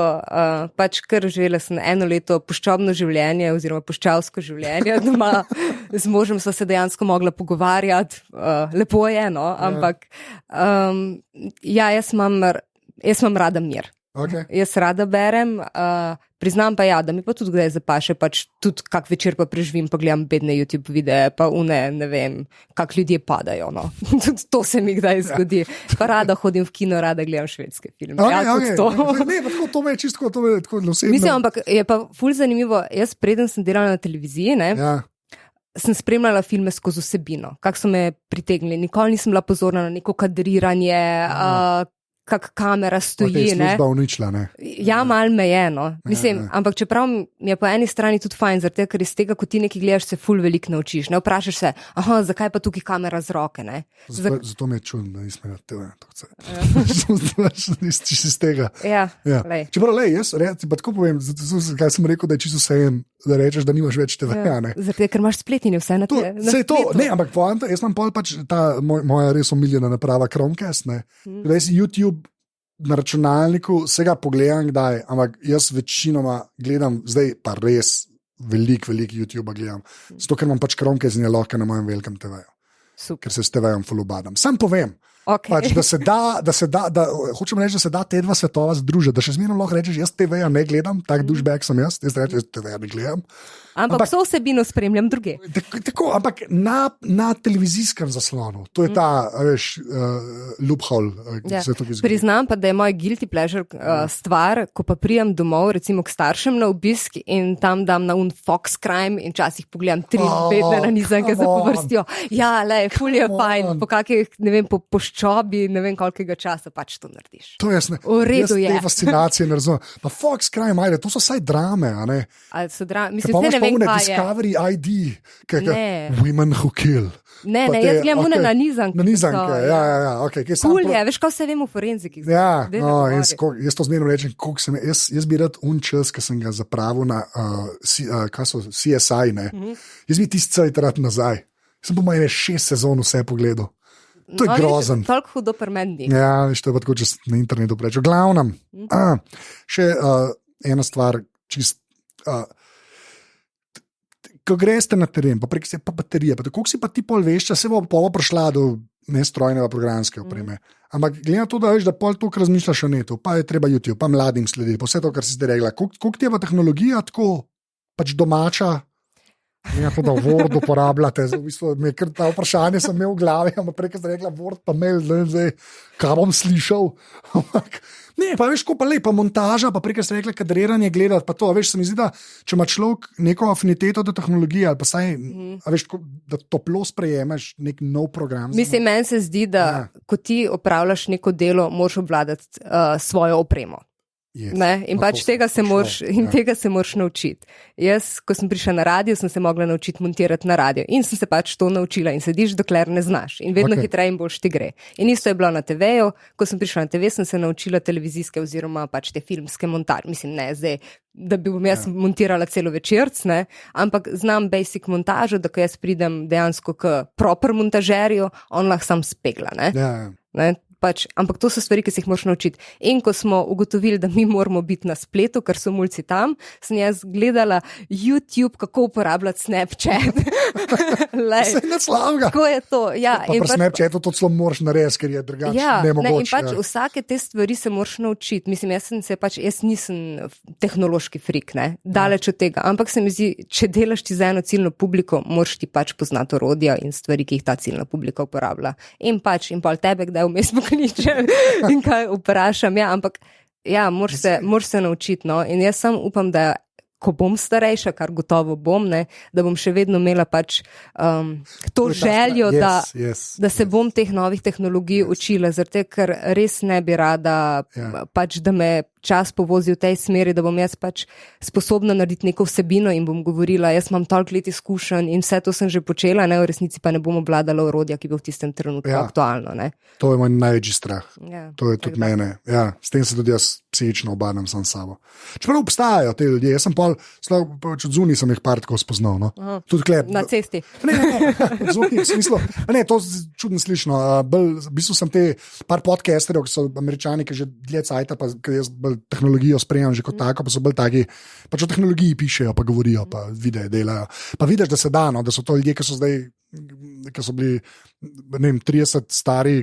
pač kar živela sem 1 leto puščobno življenje oziroma puščavsko življenje doma. Z možem sva se dejansko mogla pogovarjati. Lepo je, no, ampak jaz imam rada mir. Okay. Jaz rada berem, priznam pa da mi pa tudi kdaj zapaše, pač tudi kak večer pa preživim, pa gledam bedne YouTube videe, pa ne vem, kak ljudje padajo, no. Tudi to se mi kdaj zgodi. Pa rada hodim v kino, rada gledam švedske filme. Okay. Ne, pa to me je čisto, to me je tako osebno. Mislim, ampak je pa ful zanimivo, jaz preden sem delala na televiziji, ne, sem spremljala filme skozi vsebino, kak so me pritegnili. Nikoli nisem bila pozorna na neko kadriranje, kak kamera stoji, ne. Služba uničila, ne. Ja, malo me je, no. Mislim, ampak čeprav mi je po eni strani tudi fajn, zaradi tega, ker iz tega, ko ti nekaj gledaš, se ful veliko naučiš, ne. Vprašaš se, zakaj pa tukaj kamera z roke, ne. Zato mi je čudno, da nismo na TV, čisto iz tega. Ja. Čeprav, jaz pa tako povem, kaj sem rekel, da je čisto vseeno, da rečeš, da nimaš več TV, ne. Zaradi tega, ker imaš spletine vse na TV. Sej to, ne, ampak poanta, jaz imam pol pač ta moja res omiljena naprava Chromecast, ne. Res YouTube na računalniku, vsega pogledam kdaj, ampak jaz večinoma gledam, zdaj pa res veliko YouTube gledam, zato ker imam pač Chromecast in je lahko na mojem velikem TV-ju, ker se s TV-jem ful ubadam. Sam povem, pač, da se da, hočem reči, da se da te dva svetova združiti, da še zmerno lahko rečeš, jaz TV-ja ne gledam, tak douchebag sem jaz rečem, jaz TV-ja ne gledam. Ampak vso vsebino spremljam druge. Tako, ampak na televizijskem zaslonu, to je ta, veš, loophole. Priznam pa, da je moj guilty pleasure stvar, ko pa prijem domov, recimo k staršem na obisk in tam dam na Fox Crime in časih pogledam 3 bedne nanizanke za povrstijo. Ja, ful je fajn, po kakih, ne vem, po poščobi, ne vem kolikega časa pač to narediš. To jaz ne. V redu je. Jaz te fascinacije ne razumem. Pa Fox Crime, ajde, to so saj drame, a ne? Ali so drame, mislim, ne vem, kaj je. Discovery ID, Women Who Kill. Ne, jaz gledam une nanizanke. Nanizanke, ja, ok. Cool je, veš, kaj vse vem v forenzikih. Ja, jaz to zmerno rečem, jaz bi rad čas, ki sem ga zapravil na CSI, ne. Jaz bi tisti cel rad nazaj. Sem po mojem 6 sezon vse pogledal. To je grozen. Toliko hudo pri meni. Ja, veš, to je pa tako, če na internetu prečo. Glavnem, še ena stvar, čist ko greste na teren, pa prek se pa baterije, pa kako si pa ti pol veš, se bo pol prišla do nestrojnega programske opreme. Ampak glede na to, da veš, da pol toliko razmišljaš o netu, pa je treba YouTube, pa mladim slediti, pa vse to, kar si zdaj rekla. Koliko ti je pa tehnologija tako pač domača? Ne, to, da Word uporabljate, v bistvu, ta vprašanje sem imel v glavi, ampak prej sem rekla Word, pa mail, zdaj, kaj bom slišal. Ne, pa veš, ko pa lepa montaža, pa prej sem rekla kadriranje gledati, pa to, veš, se mi zdi, da če ima človek neko afiniteto do tehnologije, ali pa saj, veš, da toplo sprejemeš nek nov program. Mislim, meni se zdi, da ko ti opravljaš neko delo, moraš obvladati svojo opremo. Yes. In pač tega se moraš naučiti. Jaz, ko sem prišla na radio, sem se mogla naučiti montirati na radio in sem se pač to naučila in sediš, dokler ne znaš in vedno hitreje in boljš ti gre. In isto je bilo na TV-ju, ko sem prišla na TV, sem se naučila televizijske oziroma pač te filmske montaže. Mislim, ne zdaj, da bi bom jaz montirala celo večerc, ne, ampak znam basic montažo, da ko jaz pridem dejansko k proper montažerju, on lahko sam spegla, ne. Ne? Pač, ampak to so stvari, ki se jih moraš naučiti. In ko smo ugotovili, da mi moramo biti na spletu, ker so mulci tam, sem jaz gledala YouTube, kako uporabljati Snapchat. Se ne slavga. Kako je to? Ja, pa pri Snapchatu to celo moraš narediti, ker je drugače nemogoče. In pač vsake te stvari se moraš naučiti. Mislim, jaz nisem tehnološki frik, ne, daleč od tega. Ampak se mi zdi, če delaš ti za eno ciljno publiko, moraš ti pač poznati orodja in stvari, ki jih ta ciljna publika uporablja. In pol tebe, kdaj vmes pokličem in kaj vprašam. Ja, ampak moraš se naučiti. No? In jaz sem upam, da ko bom starejša, kar gotovo bom, ne, da bom še vedno imela pač to željo, da se bom teh novih tehnologij učila, zato ker res ne bi rada, pač, da me čas povozi v tej smeri, da bom jaz pač sposobna narediti neko vsebino in bom govorila, jaz imam toliko let izkušenj in vse to sem že počela, ne, v resnici pa ne bom obvladala orodja, ki bo v tistem trenutku aktualno. Ne. To je moj največji strah. To je tudi mene. Ja, s tem se tudi jaz psihično obadam sam s sabo. Čeprav obstajajo te ljudje, jaz sem pač od zunaj sem jih par tako spoznal. No. Na cesti. Ne, zunaj, v smislu. Ne, to čudno slišno. V bistvu sem te par podcasterjev, ki so Američani, ki že dlje cajta, pa jaz tehnologijo sprejemam že kot tako, pa so bolj taki, pač o tehnologiji pišejo, pa govorijo, pa videe delajo. Pa vidiš, da se da, no, da so to ljudje, ki so zdaj, ki so bili, ne vem, 30 stari,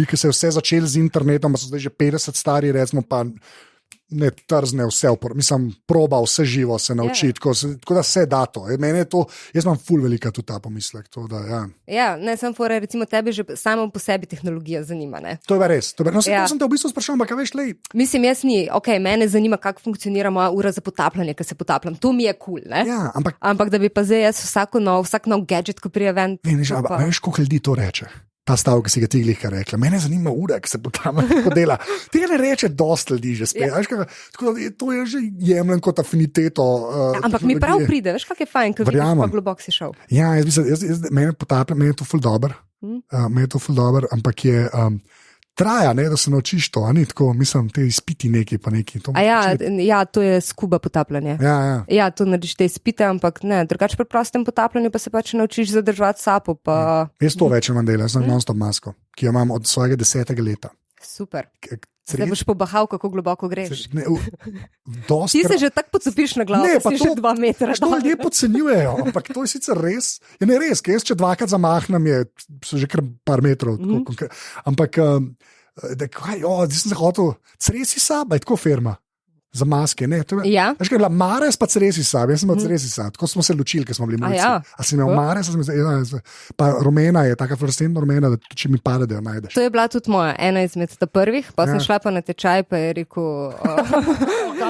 ki se je vse začeli z internetom, pa so zdaj že 50 stari, recimo pa ne trzne vse, mislim, proba vse živo se naučiti, tako da se da to. Mene je to, jaz imam ful velika tudi ta pomislek. To, da, ne, sem fora, recimo tebe že samo po sebi tehnologija zanima, ne? To je res. No, to sem te v bistvu sprašal, ampak veš, lej. Mislim, jaz mene zanima, kako funkcionira moja ura za potapljanje, ker se potapljam. To mi je cool, ne? Ja, ampak da bi pa zdaj jaz vsak nov gadget, ko prije ven. Veš, koliko ljudi to reče? Ta stavek, ki si ga ti glihka rekla. Mene zanima ura, ki se bo tam podela. Tega ne reče dosti ljudi že spet. Tako da to je že jemljen kot afiniteto. Ampak mi prav pride, veš, kak je fajn, ko vidiš, pa globok si šel. Ja, mene potapljam, mene je to ful dober. Ampak je... Traja, ne, da se naučiš to, a ni tako, mislim, te izpiti neki pa neki. To je skuba potapljanje. Ja, to narediš te izpite, ampak ne, drugače pri prostem potapljanju pa se pač naučiš zadržati sapo. Jaz to več imam dela, jaz imam non-stop masko, ki jo imam od svojega 10. leta. Super. Zdaj boš pobahal, kako globoko greš. Ti se že tako pocopiš na glavo, da si že 2 metra. To ljudje podcenjujejo, ampak to je sicer res. Je ne res, ker jaz če 2-krat zamahnem, so že kar par metrov. Ampak, zdaj sem se hotel, Cresi Saba je tako firma. Za maske, ne? Veš, kaj je bila Mares pa Cresi Sab, jaz sem imel Cresi Sab, tako smo se ločili, ker smo bili mulci. A si imel Mares, pa rumena je, taka fluorescentna rumena, da če mi pade, da jo najdeš. To je bila tudi moja, ena izmed prvih, pa sem šla pa na tečaj, pa je rekel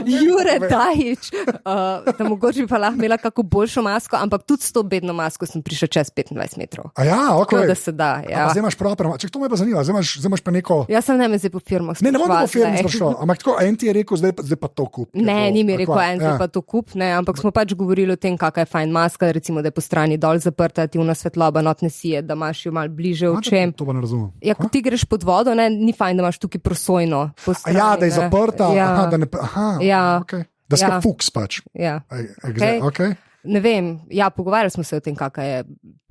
Jure Dajič, da mogoče bi pa lahko imela kako boljšo masko, ampak tudi s to bedno masko sem prišla čez 25 metrov. Tako da se da, ja. Zdaj imaš proper, to me pa zanima, zdaj imaš pa neko... Jaz sem ne zdaj po firmah sprašvala. Ne bom po firmah sprašal, ampak tako, en ti je rekel, zdaj pa to kup. Ne, ni mi rekel en, zdaj pa to kup, ne, ampak smo pač govorili o tem, kakaj je fajn maska, recimo, da je po strani dol zaprta, aktivna svetloba, notne sije, da imaš jo malo bliže očem. To pa ne razumem. Ja, ko ti greš pod vodo, ne, ni fajn, da imaš tukaj prosojno po strani. Da je zaprta, da ska fuks pač. Ja. Ne vem, pogovarjali smo se o tem, kakaj je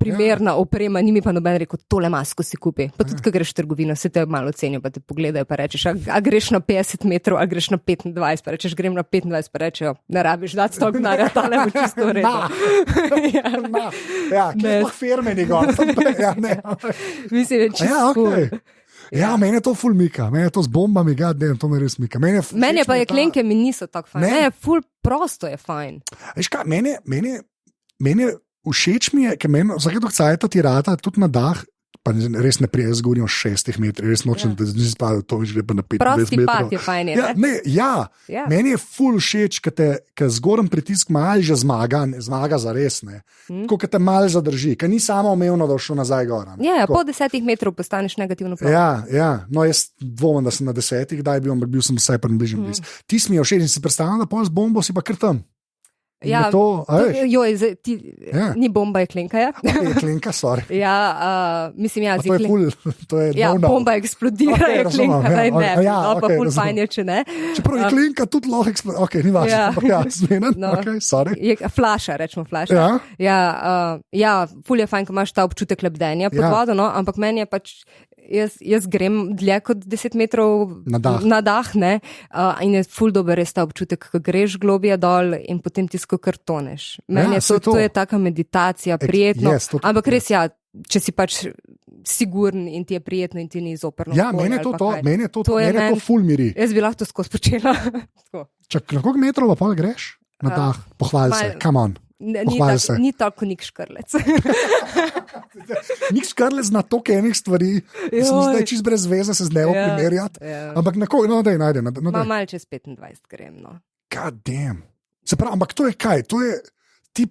primerna oprema, ni mi pa noben rekel, tole masko si kupi. Pa tudi, ko greš v trgovino, se te malo cenijo, pa te pogledajo, pa rečeš, a greš na 50 metrov, a greš na 25, pa rečeš, grem na 25, pa rečejo, ne rabiš dati stok denarja, tale bo čisto v redu. Ja, kje pa firme njegov? Mislim, da čisto cool. Ja, meni je to ful mika, meni je to z bombami, to me res mika. Meni pa jeklenke mi niso tako fajn, ne, ful prosto je fajn. Veš kaj, meni všeč mi je, ker meni vsake cajta ti rata tudi na dah, pa res ne prije, jaz govorim o 6 metrih, res nočem, da nisi spadal, to že pa na 25 metrov. Prosti pad je fajn, ja, meni je ful všeč, ker zgoren pritisk mal že zmaga za res, ne. Tako, ker te mal zadrži, ker ni samo omejeno, da šel nazaj gor. Ja, po 10 metrov postaneš negativno prav. Ja, no jaz dvomim, da sem na 10, kdaj bil sem vsaj približen blizu. Ti si mi je všeč in si predstavljam, da pol z bombo si pa kar tam. Ja, ni bomba, je klenka. Ja, klenka, sorry. Mislim, ja, to je bomba eksplodira, je klenka, pa ful fajn je, če ne. Čeprav je klenka tudi lahko eksplodira, ok, ni važno, zmenen, ok, sorry. Flaša, rečemo flaša. Ja, ful je fajn, ko imaš ta občutek lebdenja pod vodo, no, ampak meni je pač, jaz grem dlje kot 10 metrov na dah, ne, in je ful dober res ta občutek, ko greš globje dol in potem ti kar toneš. Meni je to je taka meditacija, prijetno, ampak res ja, če si pač siguren in ti je prijetno in ti ni zoprno. Ja, meni je to ful miri. Jaz bi lahko to skozi počela. Čak, na koliko metrov pa pol greš? Na dah, pohvali se, come on. Ni tako Nik Škrlec. Nik Škrlec na toliko enih stvari, mislim, da je čist brez veze se z nevo primerjati, ampak na koliko, daj najde. Malo čez 25 grem, no. God damn. Se pravi, ampak to je kaj? To je ti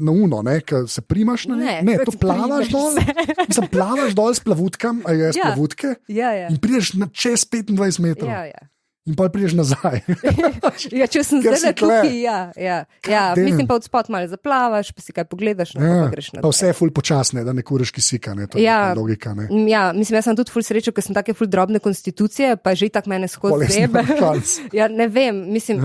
na uno, ne, ko se primaš na ne, to plavaš dol. Mislim, plavaš dol s plavutkam, a je s plavutke in prideš na čez 25 metrov. Ja. In pa prideš nazaj. Ja, če sem zdaj tukaj, mislim pa od spod malo zaplavaš, pa si kaj pogledaš, pa greš nazaj. Pa vse je ful počasne, da ne kuriš kisika, ne, to je logika, ne. Ja, mislim, jaz sem tudi ful srečo, ker sem take ful drobne konstitucije, pa že itak mene skozi zebe. Ja, ne vem, mislim,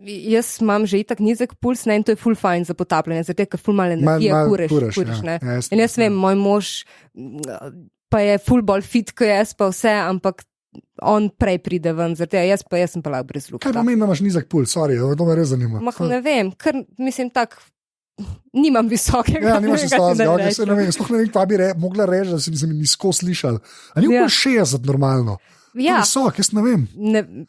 jaz imam že itak nizek puls, ne, in to je ful fajn za potapljanje, zato ker ful malo energije kuriš, ne. In jaz vem, moj mož pa je ful bolj fit, ko jaz pa vse, ampak on prej pride ven, zato jaz sem pa lahko brez lukta. Kaj pomeni, da imaš nizek puls, sorry, to me res zanima. Ne vem, ker mislim tak, nimam visokega. Ja, nimaš visokega, sploh ne vem, kva bi mogla reči, da si mi nisko slišal. A ni okoli 60 normalno? Ja. Visok, jaz ne vem.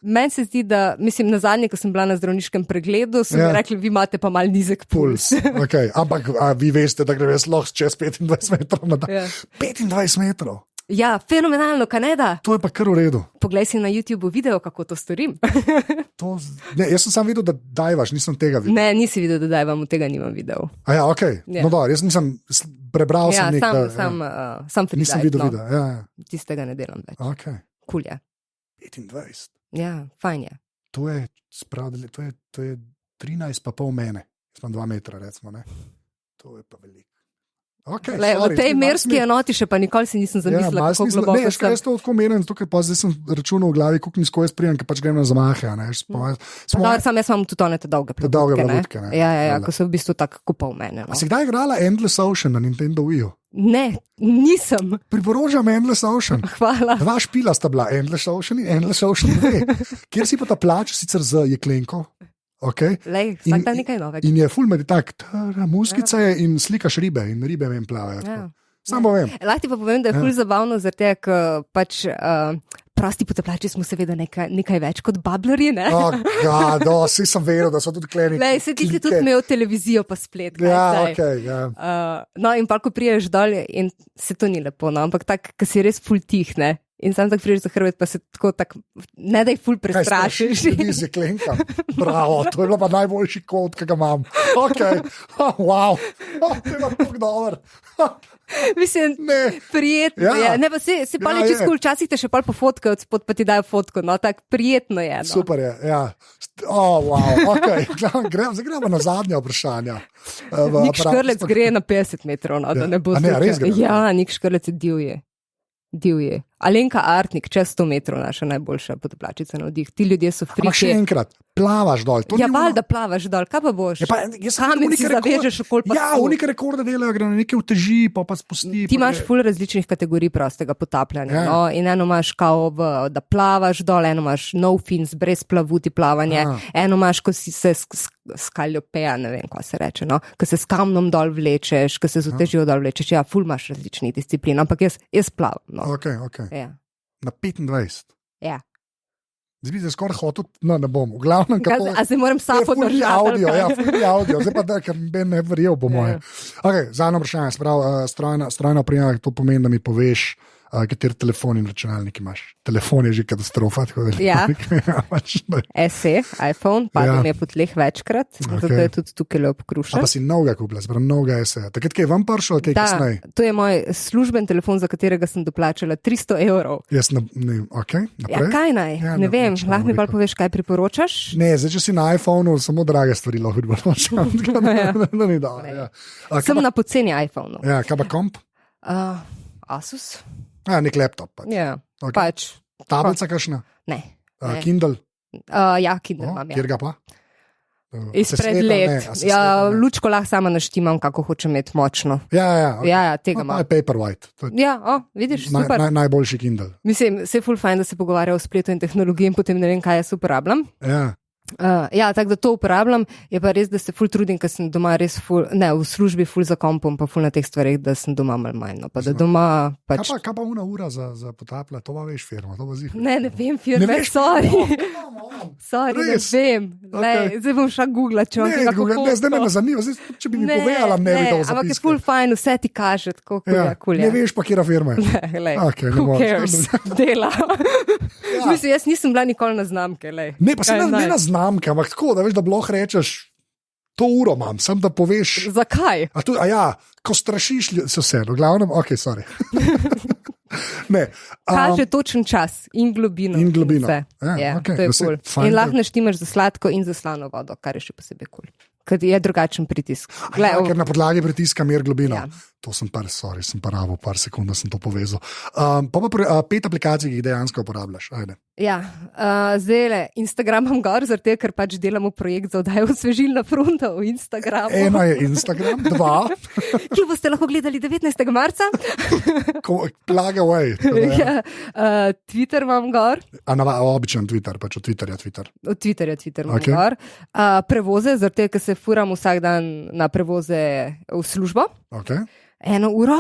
Meni se zdi, da, mislim, na zadnje, ko sem bila na zdravniškem pregledu, so mi rekli, vi imate pa mal nizek puls. Okay. Ampak vi veste, da gre lahko čez 25 metrov na dan. 25 metrov? Ja, fenomenalno, Kanada. To je pa kar v redu. Poglej si na YouTube video, kako to storim. Jaz sem sam videl, da dajvaš, nisem tega videl. Ne, nisi videl, da dajvam, tega nimam videl. A ja, okej. No dobro, jaz nisem prebral sem nekaj. Sam freestyle. Nisem videl video, ja. Tistega ne delam več. Okay. Cool je. 25. Ja, fajn je. To je 13 pa pol mene. Jaz imam 2 metra, recimo, ne. To je pa veliko. Okay, v tej merski enoti še pa nikoli si nisem zamislila, kako globoko sem. Ne, jaz to tako menim, tukaj pa zdaj sem računal v glavi, koliko nizko jaz prijam, ker pač grem na zamahe. Jaz imam tudi one te dolge plavutke. Ja, ko so v bistvu tako kupal mene. A si kdaj igrala Endless Ocean na Nintendo Wii? Ne, nisem. Priporočam Endless Ocean. Hvala. 2 špila sta bila, Endless Ocean in Endless Ocean 2. Kjer si pa ta plač, sicer z jeklenko. Okay. Lej, vsak dan nekaj novega. In je ful med tak, muskica je in slikaš ribe in ribe vem plavajo. Ja. Samo vem. Lahko ti pa povem, da je ful zabavno, zato ker pač prosti potapljači smo seveda nekaj več kot bablerji, ne? Vsi sem vedel, da so tudi kleniki. Lej, se ti si tudi imel televizijo pa splet. No in pa ko priješ dol in se to ni lepo, no, ampak tak, ko si res ful tih, ne? In sam tako priješ za hrbet, pa se tako, ne da jih ful prestrašiš. Kaj si klenkam? Bravo, to je bilo pa najboljši kot, ki ga imam. Ok, wow, to je pa tako dober. Mislim, prijetno je. Ne, pa si pa leči skul, včasih te še pol pofotkajo, odspod pa ti dajo fotko, no, tako prijetno je. No. Super je, ja. Wow, ok, gremo na zadnje vprašanja. Nik Škrlec gre na 50 metrov, no, da ne bo slučaj. Ja, Nik Škrlec je divje. Alenka Artnik, čez 100 metrov, naša najboljša potoplačica na vdih. Ti ljudje so friki. Ampak še enkrat, plavaš dol. Ja, valjda plavaš dol, kaj pa boš? Kamen si zavežeš, okoli pa ja, unike rekorde delajo, gre na neke uteži, pa spusti. Ti imaš ful različnih kategorij prostega potapljanja. No? In eno imaš kao, da plavaš dol, eno imaš no fins, brez plavuti plavanje, eno imaš, ko si se skaljopeja, ne vem, kaj se reče, no? Ko se s kamnom dol vlečeš, ko se z utežijo dol vlečeš. Ja, ful imaš različnih disciplin, ampak jaz plavam. No? Okay. Ja. Na 25. Ja. Zdaj bi se skoraj hotel, no ne bom, v glavnem kako... A se moram sapo držati? Fulni audio, zdaj pa da, ker ben ne verjel, po moje. Ok, zadnje vprašanje, strojna oprema, to pomeni, da mi poveš, kateri telefon in računalnik imaš. Telefon je že katastrofa. Ja. SE, iPhone, padel mi je po tleh večkrat, zato je tudi tukaj le obkrušen. Pa si novega kupila, zbral novega SE. Takrat, kaj je vam prišel, kaj kasneje? To je moj služben telefon, za katerega sem doplačala 300 €. Jaz naprej? Ja, kaj naj? Ja, ne vem, lahko mi pa poveš, kaj priporočaš? Ne, zdaj, če si na iPhoneu, samo drage stvari lahko priporočam. Sem na poceni iPhoneu. Ja, kaj pa komp? Asus. Ja, nek laptop. Ja, pač. Tablica kakšna? Ne. Kindle? Ja, Kindle imam, ja. Kjer ga pa? Izpred let. Ja, lučko lahko sama naštimam, kako hočem imeti močno. Ja, tega imam. Paperwhite. Ja, vidiš, super. Najboljši Kindle. Mislim, se je ful fajn, da se pogovarja o spletu in tehnologiji in potem ne vem, kaj jaz uporabljam. Ja, tako da to uporabljam, je pa res, da se ful trudim, ker sem doma res ful, ne, v službi ful za kompom, pa ful na teh stvarih, da sem doma malo manj, no, pa da doma pač... Kaj pa una ura za potapljati, to pa veš firma, to pa zih. Ne vem firma, sorry. Sorry, ne vem. Zdaj bom šla googlat, če vam tega kako... Ne, zdaj me ne zanima, če bi mi povedala, ne bi to zapiskala. Ampak je ful fajn, vse ti kaže, tako kul je. Ne veš pa, kjera firma je. Who cares, dela. Mislim, jaz nisem bila nikoli na znamke, lej. Ne, pa se ne na znamke, ampak tako, da veš, da bloh rečeš, to uro imam, sem da poveš. Zakaj? Ko strašiš, se vse, v glavnem, ok, sorry. Ne. Kaže točen čas in globino. In globino. Ja, to je cool. In lahko naštimaš za sladko in za slano vodo, kar je še posebej cool. Ker je drugačen pritisk. Ker na podlagi pritiska mer globino. Ja. To sem rabo, par sekund, da sem to povezal. Pa 5 aplikacij, ki jih dejansko uporabljaš. Ajde. Ja, zdaj Instagram imam gor, zato ker pač delamo projekt za oddajo Osvežilna fronta v Instagramu. Ena je Instagram, 2. Ki boste lahko gledali 19. marca. Plug away. Twitter imam gor. Običen Twitter, pač od Twitterja Twitter. Od Twitterja Twitter imam gor. Prevoze, zato ker se furam vsak dan na prevoze v službo. Okay. 1 uro.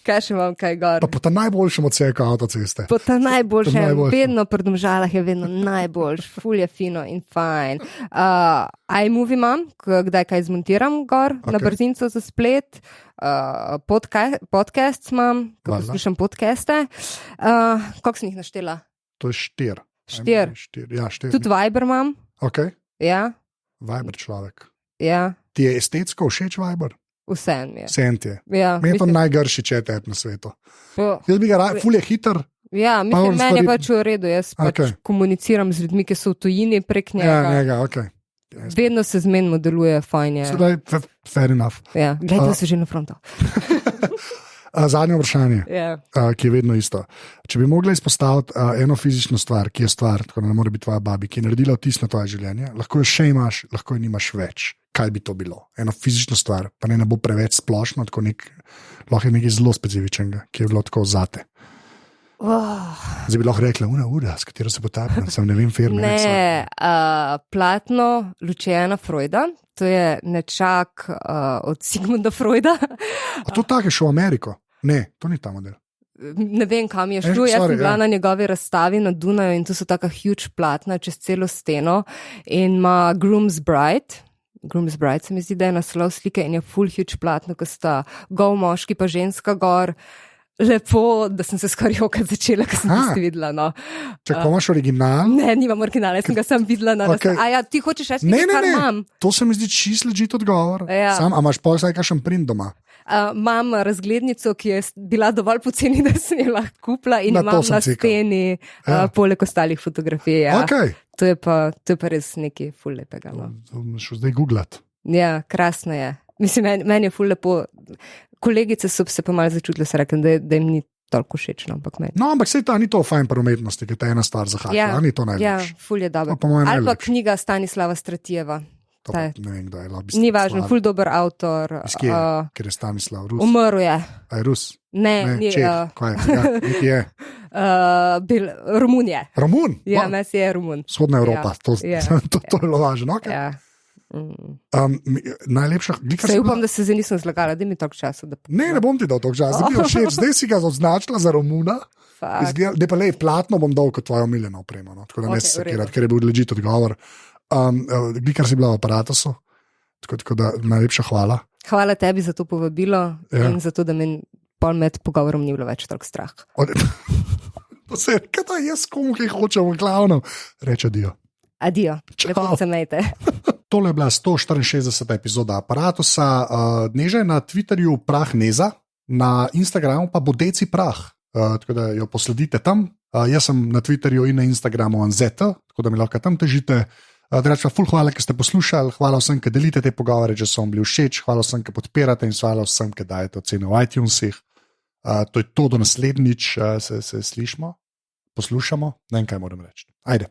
Kaj še imam, kaj gor? Pa po ta najboljšem odseku avtoceste. Po ta najboljšem, vedno pri Domžalah je vedno najboljš, ful je fino in fajn. iMovie imam, kdaj kaj zmontiram gor, na brzinco za splet. Podcast imam, ko poslušam podcaste. Koliko sem jih naštela? To je 4. 4. Ja, 4. Tudi Viber imam. Ok. Ja. Viber človek. Ja. Ti je estetsko všeč Viber? Vsem je. Ja, meni je to najgrši chat na svetu. Jaz bi ga ful je hiter. Ja, mislim, meni je pač v redu. Jaz pač komuniciram z ljudmi, ki so v tujini prek njega. Ja, ok. Vedno se zmenimo, deluje fajn. Fair enough. Ja, gledaj se že na frontu. Zadnje vprašanje, ki je vedno isto. Če bi mogla izpostaviti eno fizično stvar, ki je stvar, tako da ne more biti tvoja babi, ki je naredila vtis na tvoje življenje, lahko jo še imaš, lahko jo nimaš več. Kaj bi to bilo? Eno fizično stvar, pa ne bo preveč splošno, lahko je nekaj zelo specifičnega, ki je bilo tako zate. Zdaj bi lahko rekla, ura, s katero se potapljam, sem ne vem, firme. Ne, platno Luciana Freuda, to je nečak od Sigmunda Freuda. A to tako je šel v Ameriko? Ne, to ni ta model. Ne vem, kam je šel. Jaz sem bila na njegovi razstavi na Dunaju in to so taka huge platna čez celo steno in ima Groom's Bride se mi zdi, da je naslov slike in je full huge platno, ko sta gol moški pa ženska gor. Lepo, da sem se skoraj jokati začela, ko sem tisti videla. No. Če imaš original? Ne, nimam originala, sem ga sam videla na razstavi. Ja, ti hočeš reči, kar imam? To se mi zdi čisto legit odgovor. Ja. A imaš pa vsaj kakšen print doma? Imam razglednico, ki je bila dovolj poceni, da sem jo lahko kupila in imam na steni poleg ostalih fotografij. Ja. Okay. To je pa res nekaj ful lepega. No. To šel zdaj googlat. Ja, krasno je. Mislim, meni je ful lepo, kolegice so se pa malo začutile, se rekli, da jim ni toliko všečno, ampak meni. No, ampak sej to ni to fajn pri umetnosti, ki te ena stvar zahakla, ni to najlepše. Ful je dobro. No, ali pa knjiga Stanislava Stratijeva. Ne vem, kdo je. Ni važno, ful dober avtor. Ker je Stanislav Rus. Umrl je. A je Rus? Ne, ni. Kaj je? Romun je. Romun? Ja, mes je Romun. Vzhodna Evropa, to je bilo važno. Okay. Ja. Najlepša, se upam, da se zdaj nisem zlagala, da mi toliko časa. Ne bom ti dal toliko časa. Zdaj si ga označila za Romuna. Da pa lej, platno bom dal kot tvojo omiljeno opremo. No? Tako da ne se sekirati, ker je bil ležit odgovor. Kar si bila v Aparatusu. Tako da najlepša hvala. Hvala tebi za to povabilo in za to, da me pol med pogovorom ni bilo več toliko strah. To se je, kaj da jaz komu, ki hočem v glavnem, reče adijo. Adijo, lepo se mejte. Tole je bila 164. epizoda Aparatusa. Neža je na Twitterju Prah Neza, na Instagramu pa Bodeci Prah, tako da jo posledite tam. Jaz sem na Twitterju in na Instagramu Anzeta, tako da mi lahko tam težite. Drugače, ful hvala, ki ste poslušali, hvala vsem, ki delite te pogovore, če so vam bili všeč, hvala vsem, ki podpirate in hvala vsem, ki dajete ocene v iTunesih. To je to, do naslednjič se slišimo, poslušamo, ne vem, kaj moram reči. Ajde.